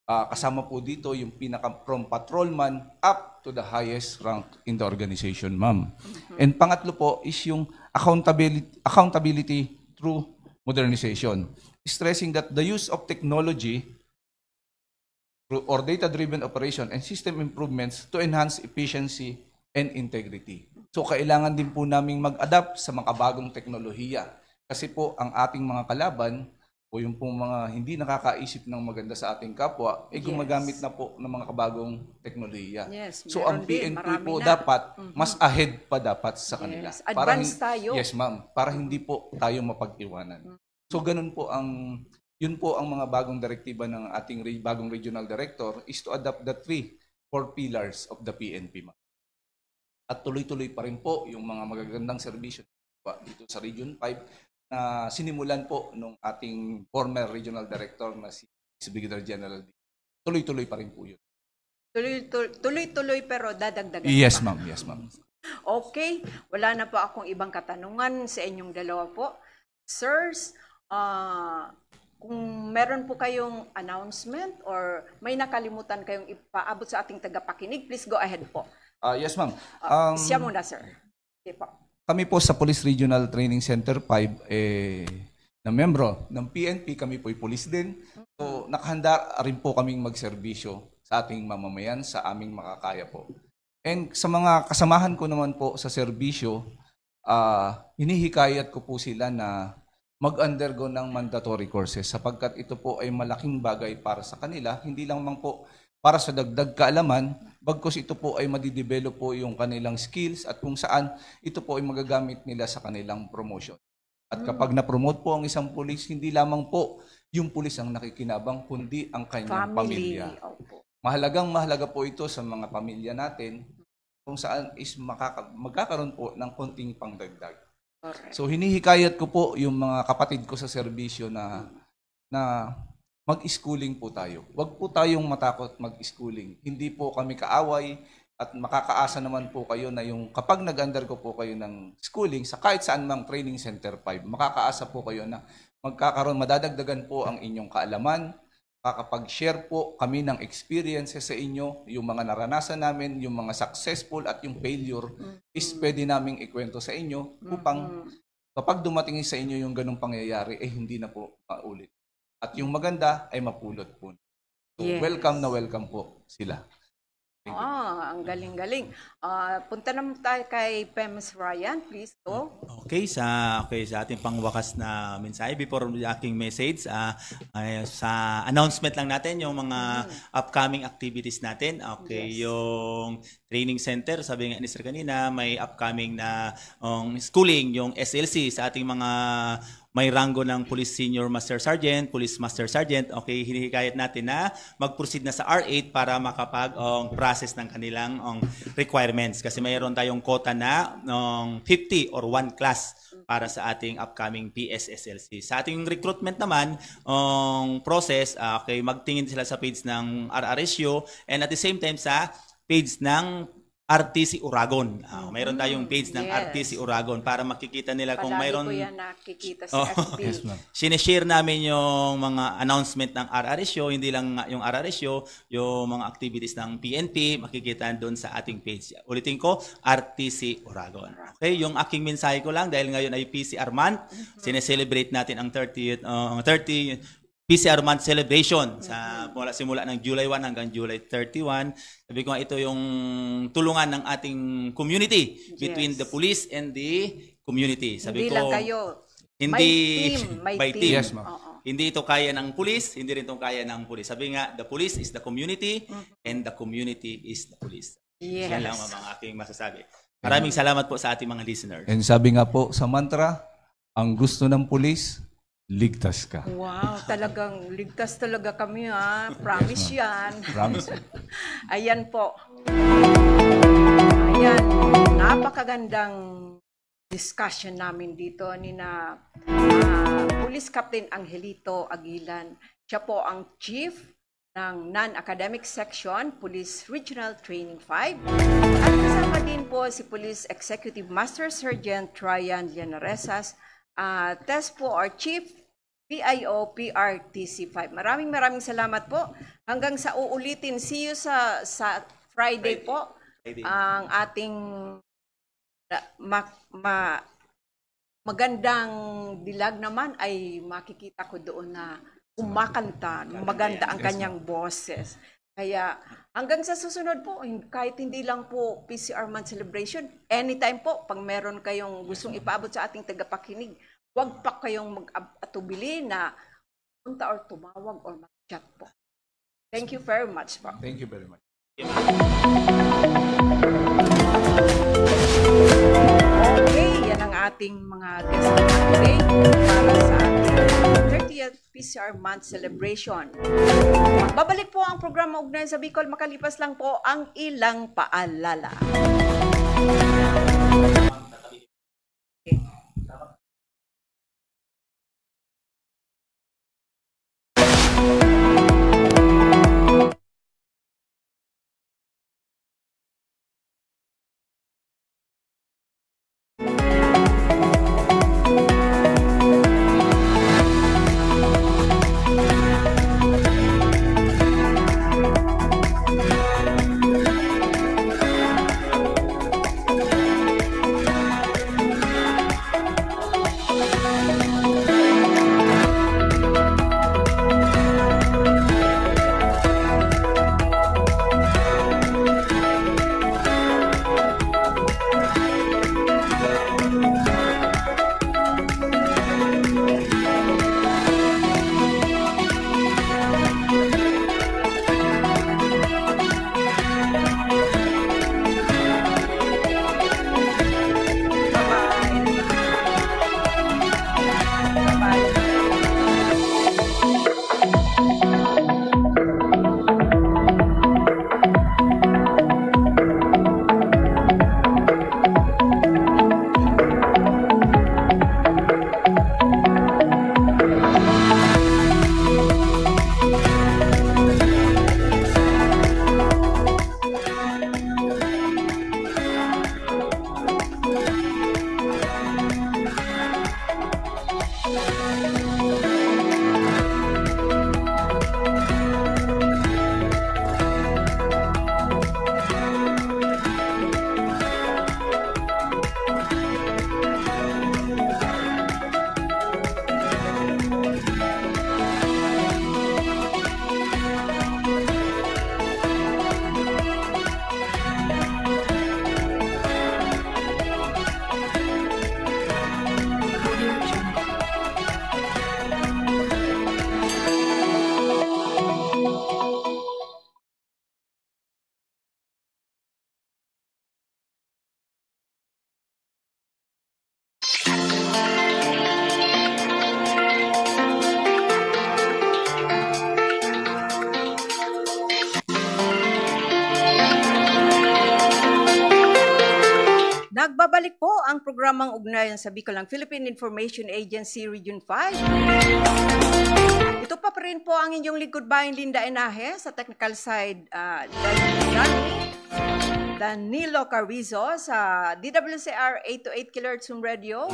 Kasama po dito yung from patrolman up to the highest rank in the organization, ma'am. And pangatlo po is yung accountability through modernization, stressing that the use of technology or data-driven operation and system improvements to enhance efficiency and integrity. So kailangan din po naming mag-adapt sa mga bagong teknolohiya. Kasi po ang ating mga kalaban o yung pong mga hindi nakakaisip ng maganda sa ating kapwa, gumagamit na po ng mga kabagong teknolohiya. Yes, So ang meron din, PNP marami po na. dapat mas ahead pa dapat sa kanila. Yes, advance tayo. Yes, ma'am. Para hindi po tayo mapag-iwanan. So ganun po yun po ang mga bagong direktiba ng ating bagong regional director is to adopt the 4 pillars of the PNP, ma'am. At tuloy-tuloy pa rin po yung mga magagandang serbisyo dito sa Region 5 na sinimulan po nung ating former regional director na si Brigadier General. Tuloy-tuloy pa rin po yun. Tuloy-tuloy pero dadagdagan Yes, pa. ma'am. Yes, ma'am. Okay, wala na po akong ibang katanungan sa inyong dalawa po. Sirs, kung meron po kayong announcement or may nakalimutan kayong ipaabot sa ating tagapakinig, please go ahead po. Yes, ma'am. Siya muna, sir. Okay po. Kami po sa Police Regional Training Center 5, na membro ng PNP, kami po ay police din. So, nakahanda rin po kaming magserbisyo sa ating mamamayan, sa aming makakaya po. And sa mga kasamahan ko naman po sa serbisyo, hinihikayat ko po sila na mag-undergo ng mandatory courses sapagkat ito po ay malaking bagay para sa kanila, hindi lang po para sa dagdag kaalaman, bagkus ito po ay madidevelop po yung kanilang skills at kung saan ito po ay magagamit nila sa kanilang promotion. At kapag na-promote po ang isang pulis, hindi lamang po yung pulis ang nakikinabang, kundi ang kanyang pamilya. Opo. Mahalaga po ito sa mga pamilya natin kung saan is magkakaroon po ng konting pangdagdag. Correct. So hinihikayat ko po yung mga kapatid ko sa serbisyo na mag-schooling po tayo. Huwag po tayong matakot mag-schooling. Hindi po kami kaaway at makakaasa naman po kayo na yung kapag nag-undergo po kayo ng schooling sa kahit saan mang training center 5, makakaasa po kayo na madadagdagan po ang inyong kaalaman, makakapag-share po kami ng experiences sa inyo, yung mga naranasan namin, yung mga successful at yung failure is pwede naming ikwento sa inyo upang kapag dumating sa inyo yung ganong pangyayari, hindi na po maulit. At yung maganda ay mapulot po. So, Yes. welcome po sila. Ang galing-galing. Punta naman tayo kay Pems Ryan, please go. Okay, sa ating pangwakas na mensahe before the aking message, sa announcement lang natin yung mga upcoming activities natin. Okay, Yes. yung training center, sabi nga ni Sir kanina, may upcoming na schooling, yung SLC sa ating mga may rango ng Police Senior Master Sergeant, Police Master Sergeant. Okay, hinihikayat natin na mag-proceed na sa R8 para makapag-process ng kanilang requirements. Kasi mayroon tayong quota na 50 or 1 class para sa ating upcoming PSSLC. Sa ating recruitment naman, process, okay, magtingin sila sa page ng RRSU and at the same time sa page ng RTC Uragon. Mayroon tayong page ng Yes. RTC Uragon para makikita nila kung Palagi mayroon. ko yan nakikita sa Oh, FB. Yes, ma'am. Sinishare namin yung mga announcement ng RRSU, hindi lang yung RRSU, yung mga activities ng PNP, makikita doon sa ating page. Ulitin ko, RTC Uragon. Okay, yung aking mensahe ko lang dahil ngayon ay PCR month, sineselebrate natin ang 30 PCR month celebration simula ng July 1 hanggang July 31. Sabi ko nga ito yung tulungan ng ating community between Yes. the police and the community. Sabi Hindi ko, lang kayo. hindi May by team. team. Yes, ma'am. Oo. Hindi ito kaya ng police, hindi rin ito kaya ng police. Sabi nga, the police is the community and the community is the police. Yes. Yan lang mga aking masasabi. Maraming salamat po sa ating mga listeners. And sabi nga po sa mantra, ang gusto ng pulis, ligtas ka. Wow, talagang ligtas talaga kami ha. Promise yan. Promise. Ayan po. Ayan, napakagandang discussion namin dito ni na Police Captain Angelito Aguilan. Siya po ang Chief ng Non-Academic Section, Police Regional Training 5. At kasama din po si Police Executive Master Sergeant Ryan Llanaresas. Test po our Chief PIO PRTC 5. Maraming salamat po. Hanggang sa uulitin. See you sa Friday po. Friday. Ang ating magandang dilag naman ay makikita ko doon na kumakanta. Maganda ang kanyang boses. Kaya hanggang sa susunod po, kahit hindi lang po PCR Month Celebration, anytime po, pag meron kayong gustong ipaabot sa ating tagapakinig, huwag pa kayong mag-atubili na punta or tumawag or mag-chat po. Thank you very much po. Thank you very much. Okay, yan ang ating mga guest today para sa ating 30th PCR Month Celebration. Babalik po ang programa Ugnayan sa Bicol, makalipas lang po ang ilang paalala. Nagbabalik po ang programang Ugnayan sa Bicol ng Philippine Information Agency Region 5. Ito pa rin po ang inyong lingkod bayan Linda Enaje, sa technical side Danilo Carrizo, sa DWCR 828 kHz Radio,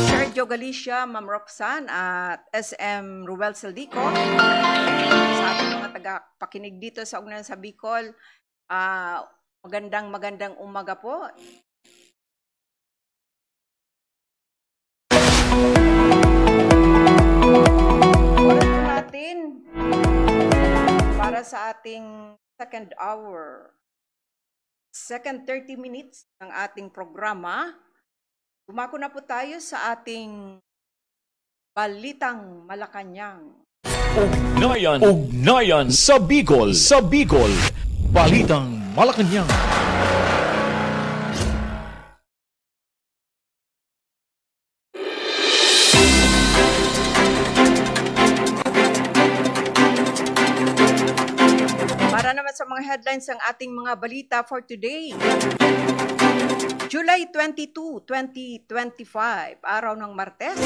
Sergio Galicia, Ma'am Roxanne at SM Ruel Saldico. Sa ating mga taga-pakinig dito sa Ugnayan sa Bicol, magandang umaga po. Oras po natin para sa ating second hour, second 30 minutes ng ating programa. Dumako na po tayo sa ating Balitang Malacanang. Ugnayan sa Bicol. Balitang Malacanang. Para naman sa mga headlines ng ating mga balita for today. July 22, 2025, araw ng Martes.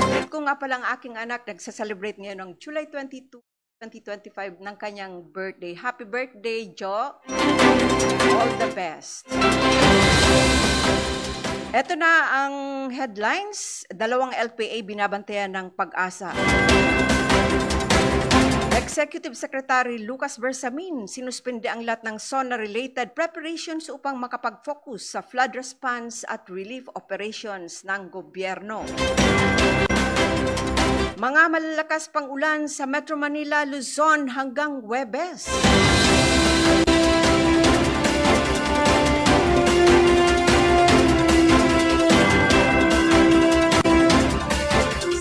Ulit ko nga palang aking anak nagsaselebrate ngayon ng July 22, 2025 ng kanyang birthday. Happy birthday, Jo! All the best. Ito na ang headlines. 2 LPA binabantayan ng Pag-asa. Executive Secretary Lucas Bersamin sinuspende ang lahat ng SONA-related preparations upang makapag-focus sa flood response at relief operations ng gobyerno. Mga malalakas pang ulan sa Metro Manila, Luzon hanggang Huwebes.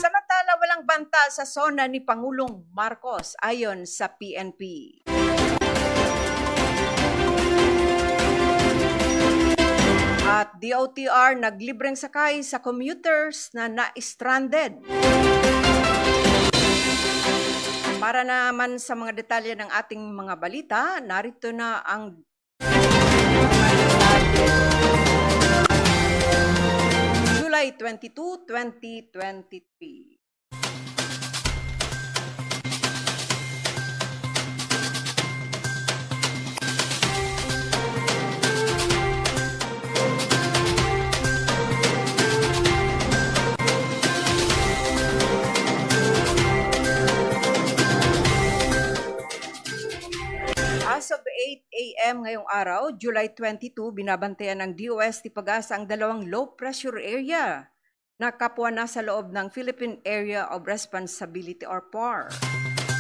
Samantala, walang banta sa SONA ni Pangulong Marcos ayon sa PNP. At DOTR naglibreng sakay sa commuters na na-stranded. Para naman sa mga detalye ng ating mga balita, narito na ang July 22, 2023. As of 8 a.m. ngayong araw, July 22, binabantayan ng DOST Pag-asa ang 2 low pressure area na kapwa na sa loob ng Philippine Area of Responsibility or PAR.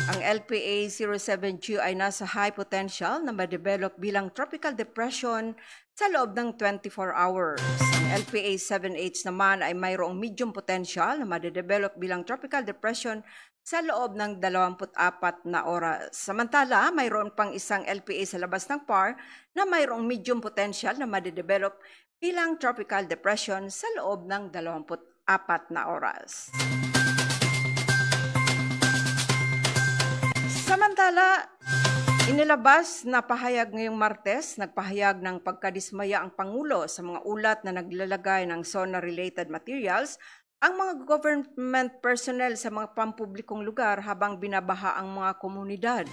Ang LPA 07Q ay nasa high potential na ma-develop bilang tropical depression sa loob ng 24 hours. Ang LPA 7H naman ay mayroong medium potential na ma-develop bilang tropical depression sa loob ng 24 na oras. Samantala, mayroon pang isang LPA sa labas ng PAR na mayroong medium potential na ma-develop bilang tropical depression sa loob ng 24 na oras. Samantala, inilabas na pahayag ngayong Martes, nagpahayag ng pagkadismaya ang Pangulo sa mga ulat na naglalagay ng SONA-related materials ang mga government personnel sa mga pampublikong lugar habang binabaha ang mga komunidad.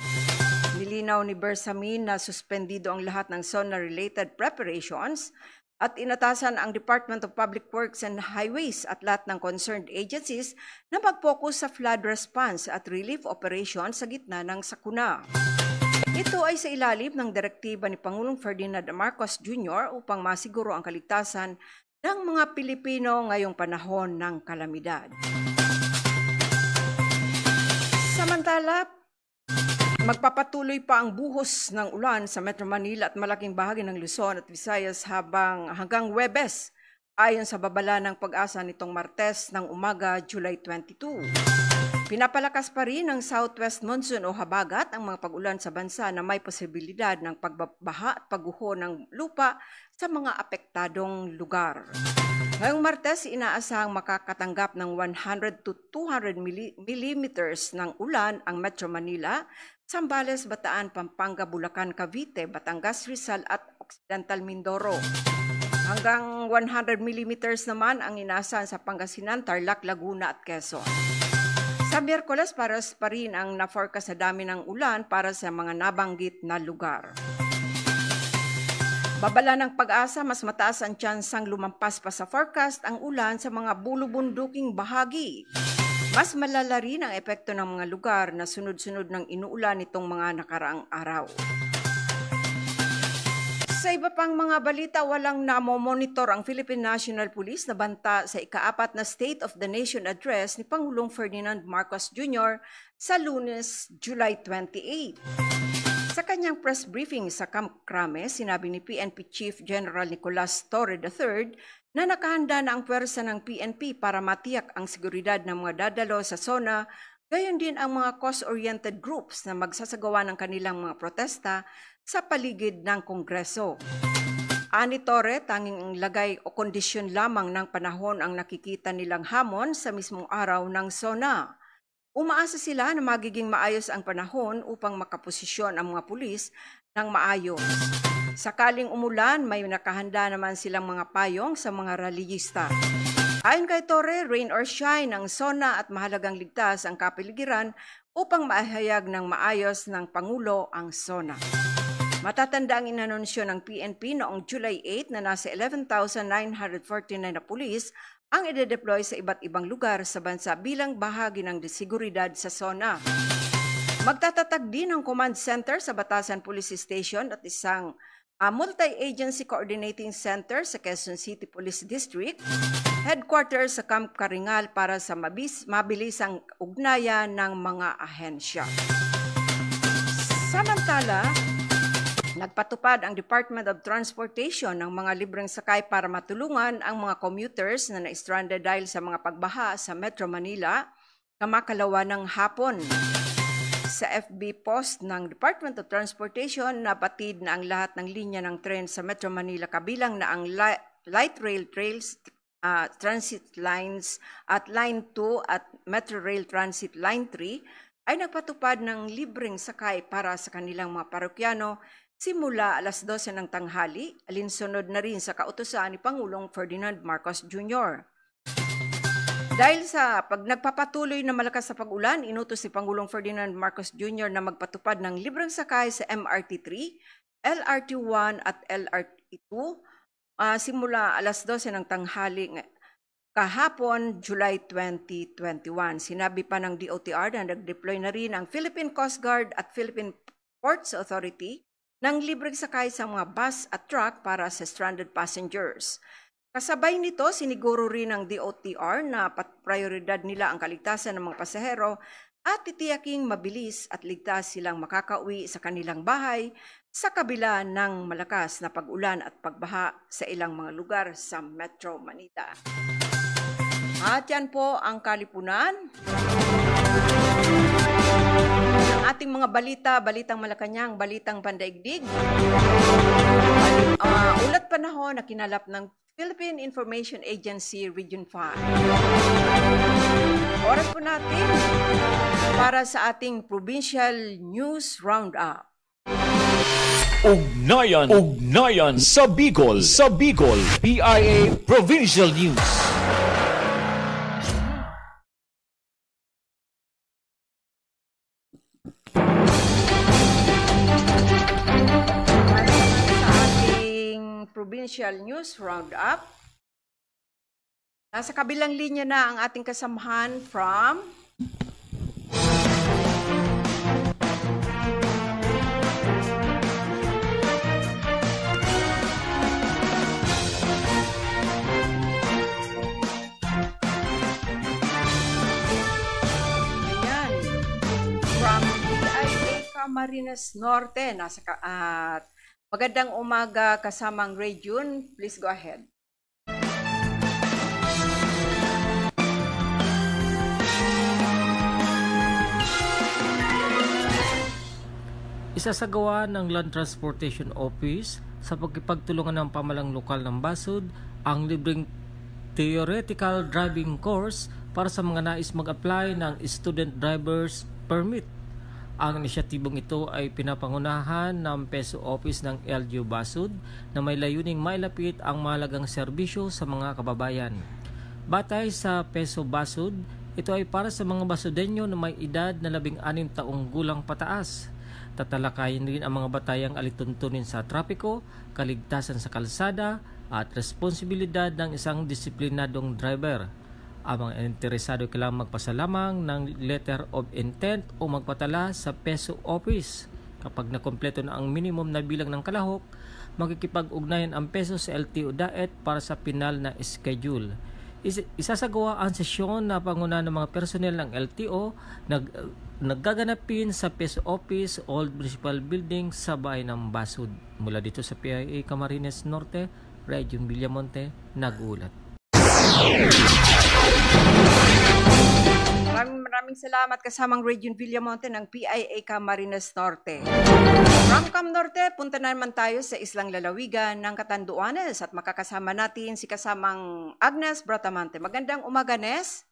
Nilinaw ni Bersamin na suspendido ang lahat ng SONA-related preparations at inatasan ang Department of Public Works and Highways at lahat ng concerned agencies na mag-focus sa flood response at relief operations sa gitna ng sakuna. Ito ay sa ilalim ng direktiba ni Pangulong Ferdinand Marcos Jr. upang masiguro ang kaligtasan ng mga Pilipino ngayong panahon ng kalamidad. Samantala, magpapatuloy pa ang buhos ng ulan sa Metro Manila at malaking bahagi ng Luzon at Visayas hanggang Huwebes, ayon sa babala ng Pag-asa nitong Martes ng umaga, July 22. Pinapalakas pa rin ng southwest monsoon o habagat ang mga pag-ulan sa bansa na may posibilidad ng pagbabaha at pagguho ng lupa sa mga apektadong lugar. Ngayong Martes, inaasahang makakatanggap ng 100 to 200 millimeters ng ulan ang Metro Manila, Zambales, Bataan, Pampanga, Bulacan, Cavite, Batangas, Rizal at Occidental Mindoro. Hanggang 100 millimeters naman ang inasahan sa Pangasinan, Tarlac, Laguna at Quezon. Sa Miyerkules, paras pa rin ang na-forecast na dami ng ulan para sa mga nabanggit na lugar. Babala ng Pag-asa, mas mataas ang tsansang lumampas pa sa forecast ang ulan sa mga bulubunduking bahagi. Mas malala rin ang epekto ng mga lugar na sunod-sunod ng inuulan nitong mga nakaraang araw. Sa iba pang mga balita, walang namomonitor ang Philippine National Police na banta sa ika-4 na State of the Nation Address ni Pangulong Ferdinand Marcos Jr. sa Lunes, July 28. Sa kanyang press briefing sa Camp Crame, sinabi ni PNP Chief General Nicolas Torre III na nakahanda na ang pwersa ng PNP para matiyak ang seguridad ng mga dadalo sa SONA, gayon din ang mga cause-oriented groups na magsasagawa ng kanilang mga protesta sa paligid ng Kongreso. Ani Torre, tanging lagay o kondisyon lamang ng panahon ang nakikita nilang hamon sa mismong araw ng SONA. Umaasa sila na magiging maayos ang panahon upang makaposisyon ang mga pulis ng maayos. Sakaling umulan, may nakahanda naman silang mga payong sa mga rallyista. Ayon kay Torre, rain or shine ang SONA at mahalagang ligtas ang kapaligiran upang maihayag ng maayos ng Pangulo ang SONA. Matatanda ang inanunsyo ng PNP noong July 8 na nasa 11,949 na pulis ang ide-deploy sa iba't ibang lugar sa bansa bilang bahagi ng seguridad sa SONA. Magtatatag din ang command center sa Batasan Police Station at isang multi-agency coordinating center sa Quezon City Police District, headquarters sa Camp Karingal para sa mabilisang ugnayan ng mga ahensya. Samantala, nagpatupad ang Department of Transportation ng mga libreng sakay para matulungan ang mga commuters na na-stranded dahil sa mga pagbaha sa Metro Manila kamakalawa ng hapon. Sa FB post ng Department of Transportation, napatid na ang lahat ng linya ng tren sa Metro Manila kabilang na ang light rail trails, transit lines at Line 2 at Metro Rail Transit Line 3 ay nagpatupad ng libreng sakay para sa kanilang mga parokyano simula alas 12 ng tanghali, alinsunod na rin sa kautusan ni Pangulong Ferdinand Marcos Jr. Dahil sa nagpapatuloy na malakas sa pag-ulan, inutos si Pangulong Ferdinand Marcos Jr. na magpatupad ng libreng sakay sa MRT 3, LRT 1 at LRT 2 simula alas 12 ng tanghali kahapon, July 2021. Sinabi pa ng DOTR na nag-deploy na rin ang Philippine Coast Guard at Philippine Ports Authority ng libreng sakay sa mga bus at truck para sa stranded passengers. Kasabay nito, siniguro rin ng DOTR na prioridad nila ang kaligtasan ng mga pasahero at titiyaking mabilis at ligtas silang makakauwi sa kanilang bahay sa kabila ng malakas na pag-ulan at pagbaha sa ilang mga lugar sa Metro Manila. At yan po ang kalipunan ng ating mga balitang Malacanang, balitang pandaigdig. Ulat panahon na kinalap ng Philippine Information Agency Region 5. Oras po natin para sa ating Provincial News Roundup. Ugnayan sa Bicol, PIA Provincial News. Provincial News Roundup. Nasa kabilang linya na ang ating kasamahan from PIA Camarines Norte. Magandang umaga kasamang Ray June. Please go ahead. Isasagawa ng Land Transportation Office sa pagkipagtulungan ng pamalang lokal ng Basud ang libreng theoretical driving course para sa mga nais mag-apply ng student driver's permit. Ang inisyatibong ito ay pinapangunahan ng PESO Office ng LGU Basud na may layuning mailapit ang mahalagang serbisyo sa mga kababayan. Batay sa PESO Basud, ito ay para sa mga Basudenyo na may edad na 16 taong gulang pataas. Tatalakayin rin ang mga batayang alituntunin sa trapiko, kaligtasan sa kalsada, at responsibilidad ng isang disiplinadong driver. Ang mga interesado kailangang magpasalamang ng letter of intent o magpatala sa PESO Office. Kapag nakompleto na ang minimum na bilang ng kalahok, makikipag-ugnayan ang PESO sa LTO DAET para sa pinal na schedule. Isasagawa ang sesyon na panguna ng mga personnel ng LTO naggaganapin sa PESO Office, Old Municipal Building sa bayan ng Basud. Mula dito sa PIA Camarines Norte, Region Villamonte, nag-ulat. Maraming salamat kasamang Region Villamonte ng PIA Camarines Norte. From Cam Norte, punta na naman tayo sa Islang Lalawigan ng Catanduanes at makakasama natin si kasamang Agnes Bratamante. Magandang umaga, Nes.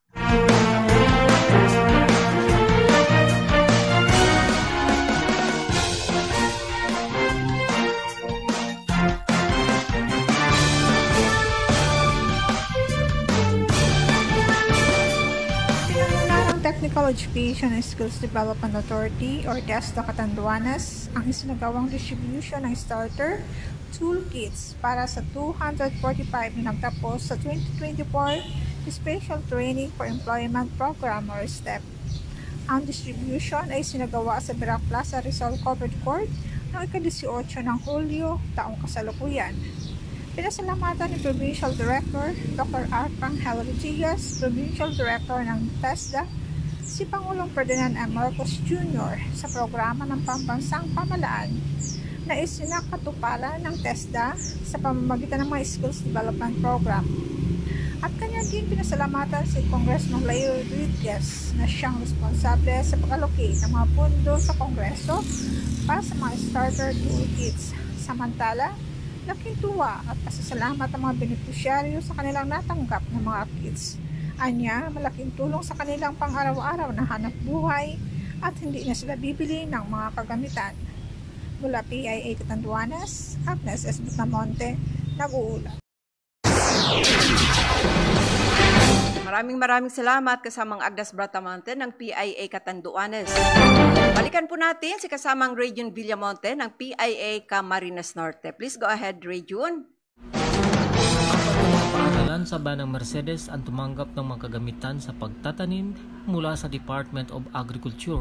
Technical Education and Skills Development Authority or TESDA Catanduanes ang isinagawang distribution ng starter toolkits para sa 245 na nagtapos sa 2024 Special Training for Employment Program or STEP. Ang distribution ay sinagawa sa Birac Plaza Rizal Covered Court noong ika-18 ng Hulyo taong kasalukuyan. Pinasalamatan ni Provincial Director Dr. Arcangel Rodriguez, Provincial Director ng TESDA, si Pangulong Ferdinand M. Marcos Jr. sa programa ng pambansang pamalaan na isinakatupalan ng TESDA sa pamamagitan ng mga Skills Development Program. At kanya din pinasalamatan si Congressman Leo Rodriguez na siyang responsable sa pag-allocate ng mga pondo sa Kongreso para sa mga starter toolkits. Samantala, laking tuwa at pasasalamat ang mga benepisyaryo sa kanilang natanggap ng mga kits. Anya, malaking tulong sa kanilang pang-araw-araw na hanap buhay at hindi na sila bibili ng mga kagamitan. Mula PIA Catanduanes, Agnes S. Bratamante, nag-uulat. Maraming salamat kasamang Agnes Bratamante ng PIA Catanduanes. Balikan po natin si kasamang Region Villamonte ng PIA Camarines Norte. Please go ahead, Region. Paaralan sa bayan ng Mercedes ang tumanggap ng mga kagamitan sa pagtatanim mula sa Department of Agriculture.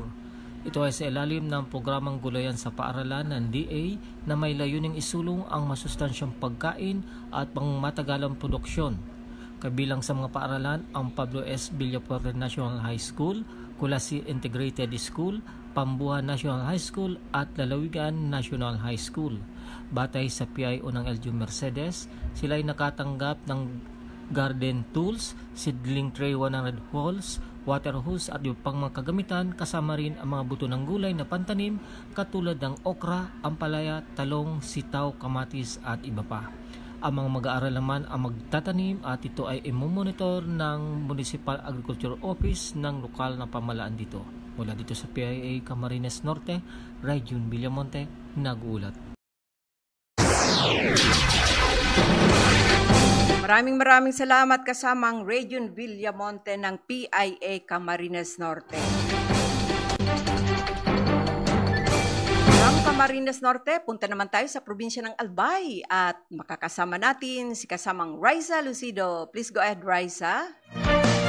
Ito ay sa ilalim ng programang gulayan sa paaralan ng DA na may layuning isulong ang masustansyang pagkain at pangmatagalang produksyon. Kabilang sa mga paaralan ang Pablo S. Villapuerte National High School, Kulasi Integrated School, Pambuhan National High School at Lalawigan National High School. Batay sa PIO ng LGU Mercedes, sila ay nakatanggap ng garden tools, seedling tray 100 holes, water hose at iba pang mga kagamitan, kasama rin ang mga buto ng gulay na pantanim katulad ng okra, ampalaya, talong, sitaw, kamatis at iba pa. Ang mga mag-aaral naman ang magtatanim at ito ay imomonitor ng Municipal Agriculture Office ng lokal na pamalaan dito. Mula dito sa PIA Camarines Norte, Region Villamonte, nag-uulat. Maraming salamat kasamang Region Villamonte ng PIA Camarines Norte. From Camarines Norte, punta naman tayo sa probinsya ng Albay at makakasama natin si kasamang Raisa Lucido. Please go ahead, Raisa.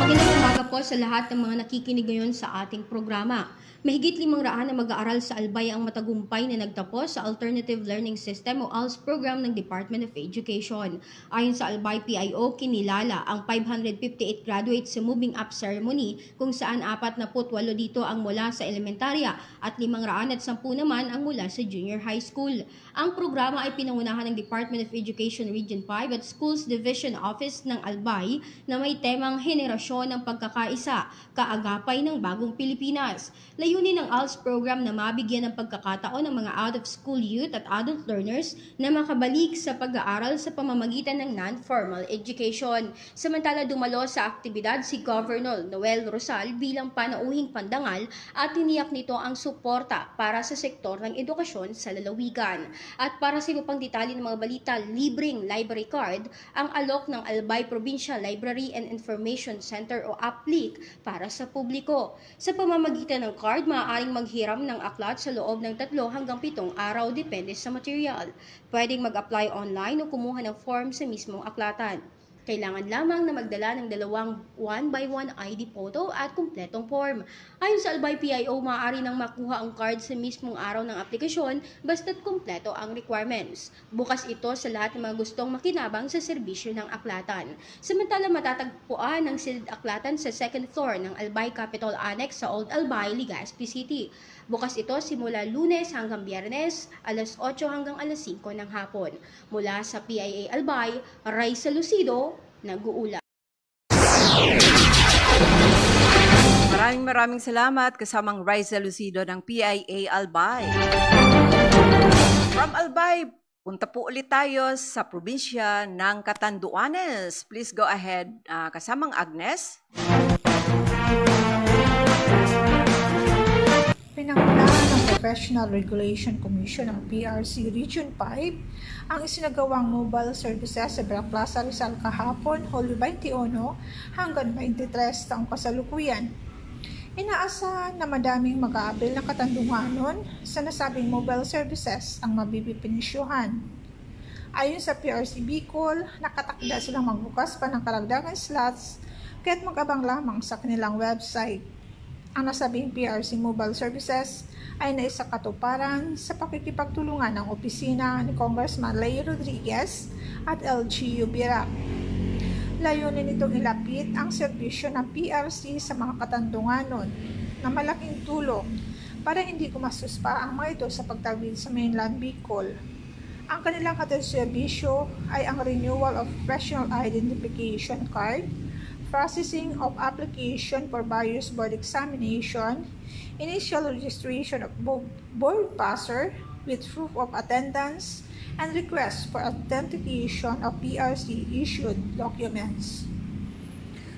Magandang umaga po sa lahat ng mga nakikinig ngayon sa ating programa. Mahigit 500 na mag-aaral sa Albay ang matagumpay na nagtapos sa Alternative Learning System o ALS program ng Department of Education. Ayon sa Albay PIO, kinilala ang 558 graduates sa moving up ceremony kung saan 48 dito ang mula sa elementarya at 510 naman ang mula sa junior high school. Ang programa ay pinangunahan ng Department of Education Region 5 at Schools Division Office ng Albay na may temang henerasyon ng pagkakaisa, kaagapay ng bagong Pilipinas. Layunin ng ALS program na mabigyan ng pagkakataon ng mga out-of-school youth at adult learners na makabalik sa pag-aaral sa pamamagitan ng non-formal education. Samantala dumalo sa aktibidad si Governor Noel Rosal bilang panauhing pandangal at tiniyak nito ang suporta para sa sektor ng edukasyon sa lalawigan. At para sa iba pang detalye ng mga balita, libreng library card ang alok ng Albay Provincial Library and Information Center o APLIC para sa publiko. Sa pamamagitan ng card, maaaring maghiram ng aklat sa loob ng 3 hanggang 7 araw depende sa material. Pwedeng mag-apply online o kumuha ng form sa mismong aklatan. Kailangan lamang na magdala ng 2 1x1 ID photo at kumpletong form. Ayon sa Albay PIO, maaari nang makuha ang card sa mismong araw ng aplikasyon basta't kumpleto ang requirements. Bukas ito sa lahat ng mga gustong makinabang sa serbisyo ng aklatan. Samantala matatagpuan ang silid aklatan sa 2nd floor ng Albay Capitol Annex sa Old Albay, Legazpi City. Bukas ito simula Lunes hanggang Biyernes, alas 8 hanggang alas 5 ng hapon. Mula sa PIA Albay, Raisa Lucido, nag-uula. Maraming salamat kasamang Raisa Lucido ng PIA Albay. From Albay, punta po ulit tayo sa probinsya ng Catanduanes. Please go ahead, kasamang Agnes. Pinangunahan ng Professional Regulation Commission ng PRC Region 5 ang isinagawang mobile services sa Plaza Rizal kahapon, Hulyo 21 hanggang 23 taong kasalukuyan. Inaasahan na madaming mag-aabil ng Katanduanon sa nasabing mobile services ang mabibipinisyohan. Ayon sa PRC Bicol, nakatakda silang magbukas pa ng karagdagang slots kaya't mag-abang lamang sa kanilang website. Ang nasabing PRC Mobile Services ay naisakatuparan sa pakikipagtulungan ng opisina ni Congressman Leo Rodriguez at LGU Birac. Layunin nitong ilapit ang serbisyo ng PRC sa mga Katandunganon na malaking tulong para hindi gumastos pa ang mga ito sa pagtawid sa mainland Bicol. Ang kanilang serbisyo ay ang renewal of professional identification card, processing of application for various board examination, initial registration of board passer with proof of attendance, and request for authentication of PRC-issued documents.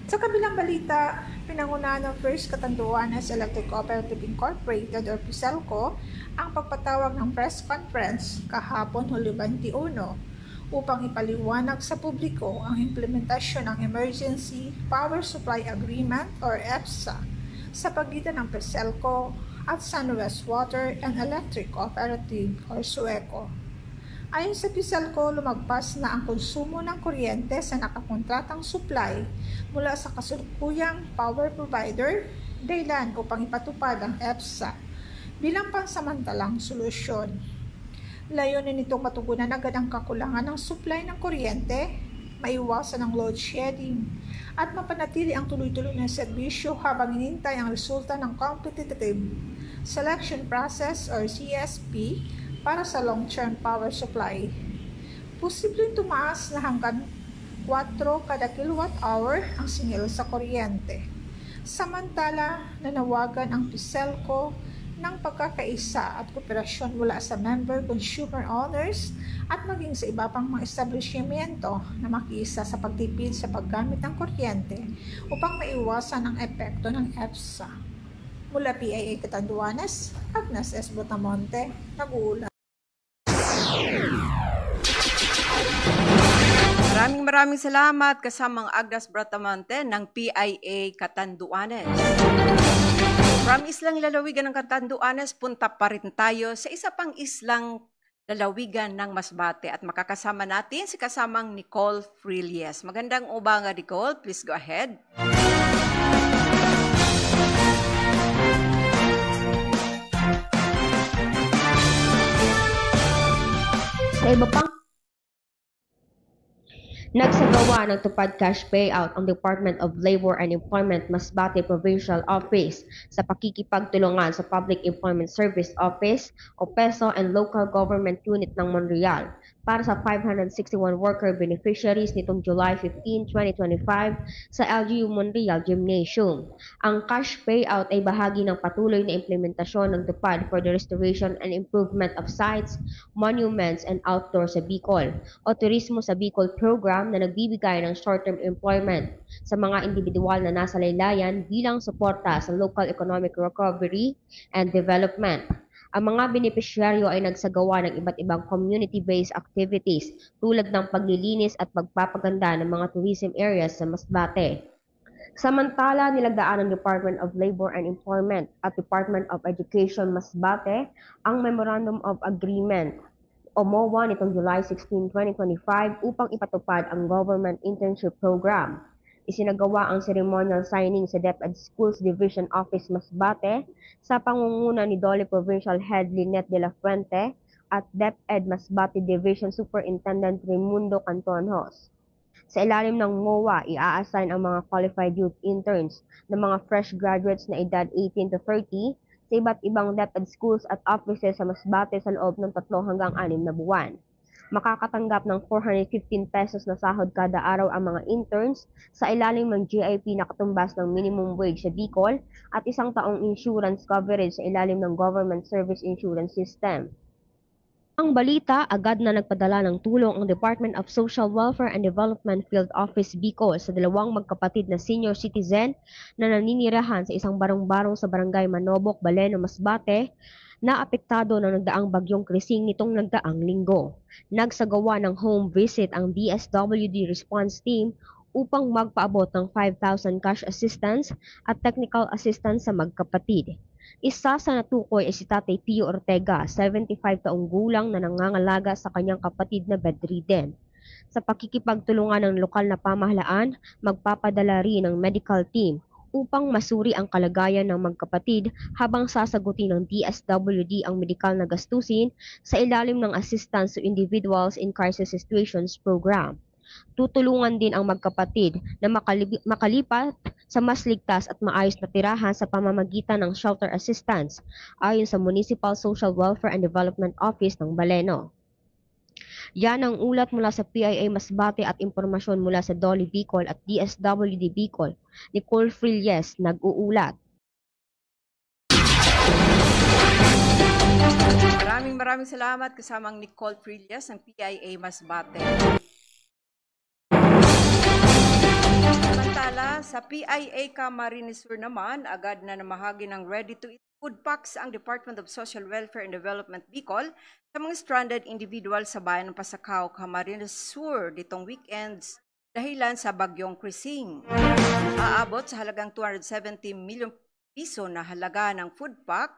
Sa kabilang balita, pinangunahan ng First Catanduanes Electric Cooperative Incorporated or PISELCO ang pagpatawag ng press conference kahapon Hulyo 21 upang ipaliwanag sa publiko ang implementasyon ng Emergency Power Supply Agreement or EPSA sa pagitan ng PISELCO at SunWest Water and Electric Cooperative or SUECO. Ayon sa PISELCO, lumagpas na ang konsumo ng kuryente sa nakakontratang supply mula sa kasalukuyang power provider dahilan upang ipatupad ang EPSA bilang pansamantalang solusyon. Layunin nitong matugunan agad ang kakulangan ng supply ng kuryente, maiwasan ang load shedding, at mapanatili ang tuloy-tuloy na serbisyo habang inintay ang resulta ng Competitive Selection Process or CSP para sa long-term power supply. Posibleng tumaas na hanggang 4 kada kilowatt-hour ang singil sa kuryente. Samantala, nanawagan ang PISELCO ng pagkakaisa at kooperasyon mula sa member consumer owners at maging sa iba pang mga establishmento na makiisa sa pagtipid sa paggamit ng kuryente upang maiwasan ang epekto ng EPSA. Mula PIA Catanduanes, Agnes S. Botamonte, nag-uula. Maraming salamat kasamang Agnes Bratamonte ng PIA Catanduanes. From islang lalawigan ng Catanduanes, punta pa rin tayo sa isa pang islang lalawigan ng Masbate at makakasama natin si kasamang Nicole Frilles. Magandang umaga, Nicole. Please go ahead. Sa iba pang nagsagawa ng tupad cash payout ang Department of Labor and Employment Masbate Provincial Office sa pakikipagtulungan sa Public Employment Service Office o PESO and Local Government Unit ng Monreal para sa 561 worker beneficiaries nitong July 15, 2025 sa LGU Monreal Gymnasium. Ang cash payout ay bahagi ng patuloy na implementasyon ng DepEd for the Restoration and Improvement of Sites, Monuments, and Outdoor sa Bicol o Turismo sa Bicol program na nagbibigay ng short-term employment sa mga individual na nasa laylayan bilang suporta sa local economic recovery and development. Ang mga benepisyaryo ay nagsagawa ng iba't ibang community-based activities tulad ng paglilinis at pagpapaganda ng mga tourism areas sa Masbate. Samantala, nilagdaan ng Department of Labor and Employment at Department of Education Masbate ang Memorandum of Agreement o MOA nitong July 16, 2025 upang ipatupad ang Government Internship Program. Isinagawa ang ceremonial signing sa DepEd Schools Division Office Masbate sa pangunguna ni Dole Provincial Head Lynette de la Fuente at DepEd Masbate Division Superintendent Raimundo Cantonhos. Sa ilalim ng MOA, i-assign ang mga qualified youth interns na mga fresh graduates na edad 18 to 30 sa iba't ibang DepEd schools at offices sa Masbate sa loob ng 3 hanggang 6 na buwan. Makakatanggap ng 415 pesos na sahod kada araw ang mga interns sa ilalim ng GIP na katumbas ng minimum wage sa Bicol at 1 taong insurance coverage sa ilalim ng Government Service Insurance System. Ang balita, agad na nagpadala ng tulong ang Department of Social Welfare and Development Field Office Bicol sa 2 magkapatid na senior citizen na naninirahan sa isang barong-barong sa Barangay Manobok, Baleno, Masbate na apektado ng nagdaang bagyong Krising nitong nagdaang linggo. Nagsagawa ng home visit ang DSWD response team upang magpaabot ng 5,000 cash assistance at technical assistance sa magkapatid. Isa sa natukoy ay si Tatay Pio Ortega, 75 taong gulang na nangangalaga sa kanyang kapatid na bedridden. Sa pakikipagtulungan ng lokal na pamahalaan, magpapadala rin ng medical team upang masuri ang kalagayan ng magkapatid habang sasagutin ng DSWD ang medikal na gastusin sa ilalim ng Assistance to Individuals in Crisis Situations Program. Tutulungan din ang magkapatid na makalipat sa mas ligtas at maayos na tirahan sa pamamagitan ng shelter assistance ayon sa Municipal Social Welfare and Development Office ng Baleno. Yan ang ulat mula sa PIA Masbate at impormasyon mula sa Dole Bicol at DSWD Bicol. Nicole Frilles, nag-uulat. Maraming salamat kasamang Nicole Frilles ng PIA Masbate. Samantala, sa PIA Camarines Sur naman, agad na namahagi ng ready-to-eat food packs ang Department of Social Welfare and Development Bicol sa mga stranded individual sa bayan ng Pasacao, Camarines Sur ditong weekends dahilan sa bagyong Krising. Aabot sa halagang 270 milyong piso na halaga ng food pack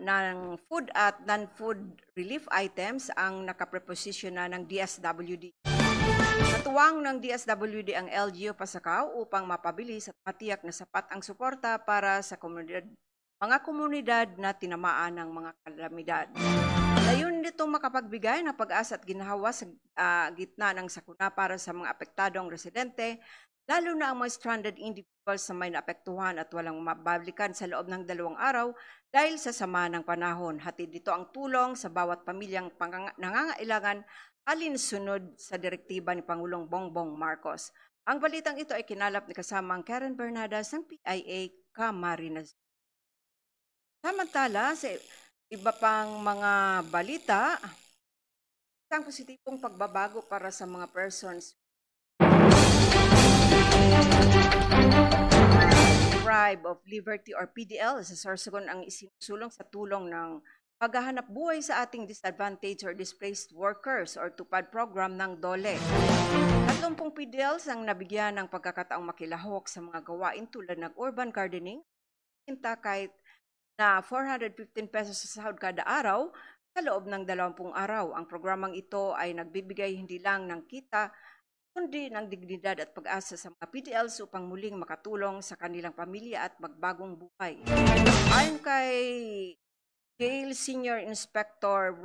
ng food at non-food relief items ang nakapreposisyon na ng DSWD. Natuwang ng DSWD ang LGU Pasacao upang mapabilis at matiyak na sapat ang suporta para sa mga komunidad na tinamaan ng mga kalamidad. Layunin nitong makapagbigay ng pag-asa at ginhawa sa gitna ng sakuna para sa mga apektadong residente, lalo na ang mga stranded individuals na may naapektuhan at walang mabalikan sa loob ng 2 araw dahil sa sama ng panahon. Hatid dito ang tulong sa bawat pamilyang nangangailangan alinsunod sa direktiba ni Pangulong Bongbong Marcos. Ang balitang ito ay kinalap ni kasamang Karen Bernadas ng PIA Camarines. Samantala, sa iba pang mga balita, isang positibong pagbabago para sa mga persons Deprived of Liberty or PDL sa Sorsogon ang isinusulong sa tulong ng paghahanap buhay sa ating disadvantaged or displaced workers or TUPAD program ng DOLE. 30 PDLs ang nabigyan ng pagkakataong makilahok sa mga gawain tulad ng urban gardening, kahit na 415 pesos sa sahod kada araw sa loob ng 20 araw. Ang programang ito ay nagbibigay hindi lang ng kita, kundi ng dignidad at pag-asa sa mga PDLs upang muling makatulong sa kanilang pamilya at magbagong buhay. Ayon kay Jail Senior Inspector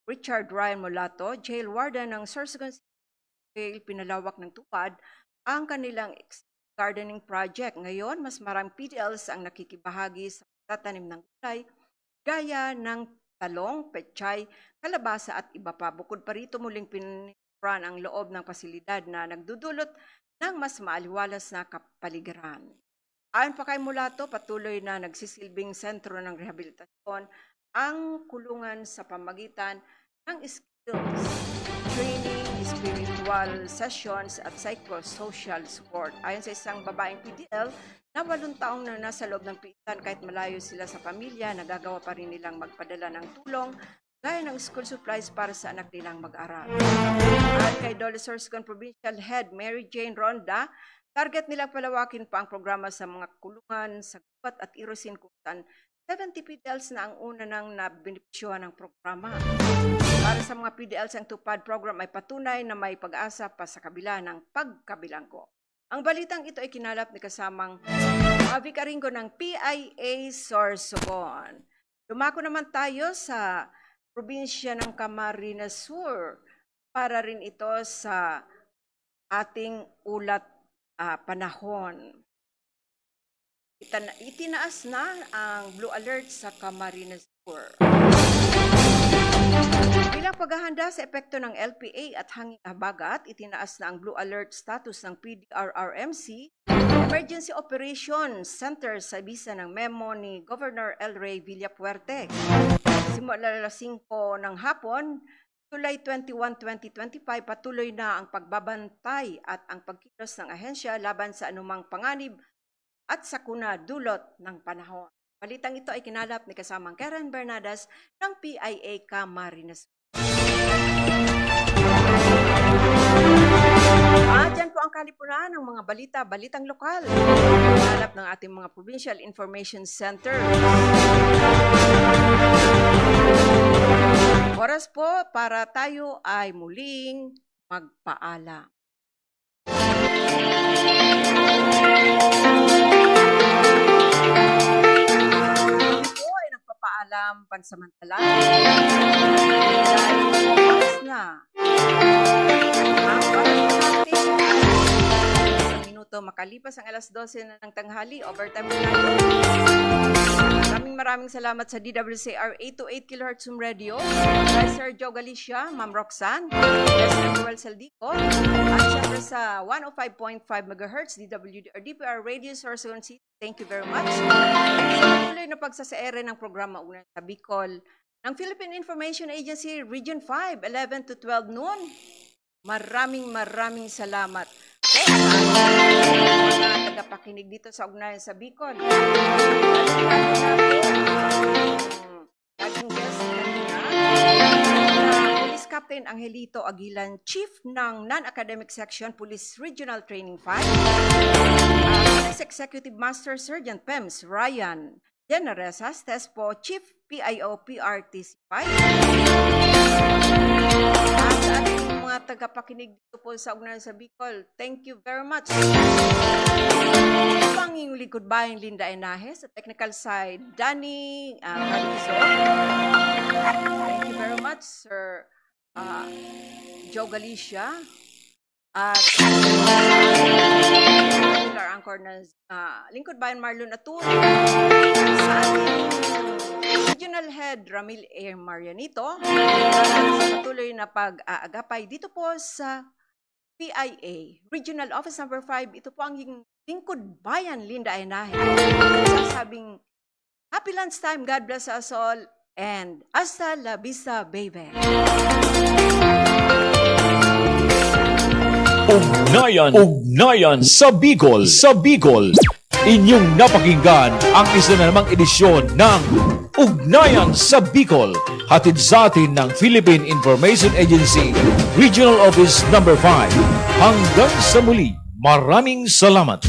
Richard Ryan Molato, Jail Warden ng Sorsogon Jail, pinalawak ng TUPAD ang kanilang gardening project. Ngayon, mas maraming PDLs ang nakikibahagi sa tatanim ng gulay, gaya ng talong, pechay, kalabasa at iba pa. Bukod pa rito muling pinipran ang loob ng pasilidad na nagdudulot ng mas maaliwalas na kapaligiran. Ayon pa kay Mulato, patuloy na nagsisilbing sentro ng rehabilitasyon ang kulungan sa pamagitan ng skills, training, spiritual sessions at psychosocial support. Ayon sa isang babaeng PDL na 8 taong na nasa loob ng piitan kahit malayo sila sa pamilya, nagagawa pa rin nilang magpadala ng tulong gaya ng school supplies para sa anak nilang mag-aral. At kay Dole Sorsogon Provincial Head Mary Jane Ronda, target nilang palawakin pa ang programa sa mga kulungan sa Gubat at Irosin kung saan 70 PDLs na ang una nang nabenepisyohan ng programa. Para sa mga PDLs, ang tupad program ay patunay na may pag-asa pa sa kabila ng pagkabilanggo. Ang balitang ito ay kinalap ni kasamang Vikaringo ng PIA Sorsogon. Dumako naman tayo sa probinsya ng Camarines Sur para rin ito sa ating ulat panahon. Itinaas na ang blue alert sa Camarines Sur. Bilang paghahanda sa epekto ng LPA at hanging habagat, itinaas na ang blue alert status ng PDRRMC, Emergency Operations Center sa bisa ng memo ni Governor El Rey Villapuerte. Simula alas 5 ng hapon, July 21, 2025, patuloy na ang pagbabantay at ang pagkilos ng ahensya laban sa anumang panganib at sakuna dulot ng panahon. Balitang ito ay kinalap ni kasamang Karen Bernadas ng PIA Camarines. Dyan po ang kalipunan ng mga balitang lokal. Kinalap ng ating mga Provincial Information Center. Oras po para tayo ay muling magpaalam. Paalam pansamantala dahil na ang isang minuto makalipas ang alas 12 na ng tanghali, overtime na tayo. Maraming salamat sa DWCR 828 kHz Radio, kay Sir Joe Galicia, Ma'am Roxanne, Sir Joel Saldico, at syempre sa 105.5 MHz DWDR Radio Sorsogon City. Thank you very much. Tuloy na pagsasaere ng programa una sa Bicol ng Philippine Information Agency Region 5, 11 to 12 noon. Maraming salamat. Okay, mga tagapakinig dito sa ugnayan sa Bicol. Laging guest kanina, Police Captain Angelito Aguilan, Chief ng Non-Academic Section, Police Regional Training 5, Police Executive Master Sergeant PEMS Ryan Generesas, TESPO Chief PIO PRTC 5, at sa ating mga tagapakinig dito po sa ugnayan sa Bicol, thank you very much. Ito ang inyong likod bayan Linda Enaje, sa technical side Danny Carrizo. Thank you very much Sir Joe Galicia, at regular anchor na lingkod bayan Marlon Atur, sa Regional Head Ramil A. Marianito, sa patuloy na pag-aagapay dito po sa PIA Regional Office Number 5. Ito po ang lingkod bayan Linda Enaje, sasabing happy lunchtime, God bless us all, and hasta la vista, baby. Ugnayan sa Bicol. Inyong napakinggan ang isa na namang edisyon ng Ugnayan sa Bicol. Hatid sa atin ng Philippine Information Agency Regional Office Number 5. Hanggang sa muli, maraming salamat.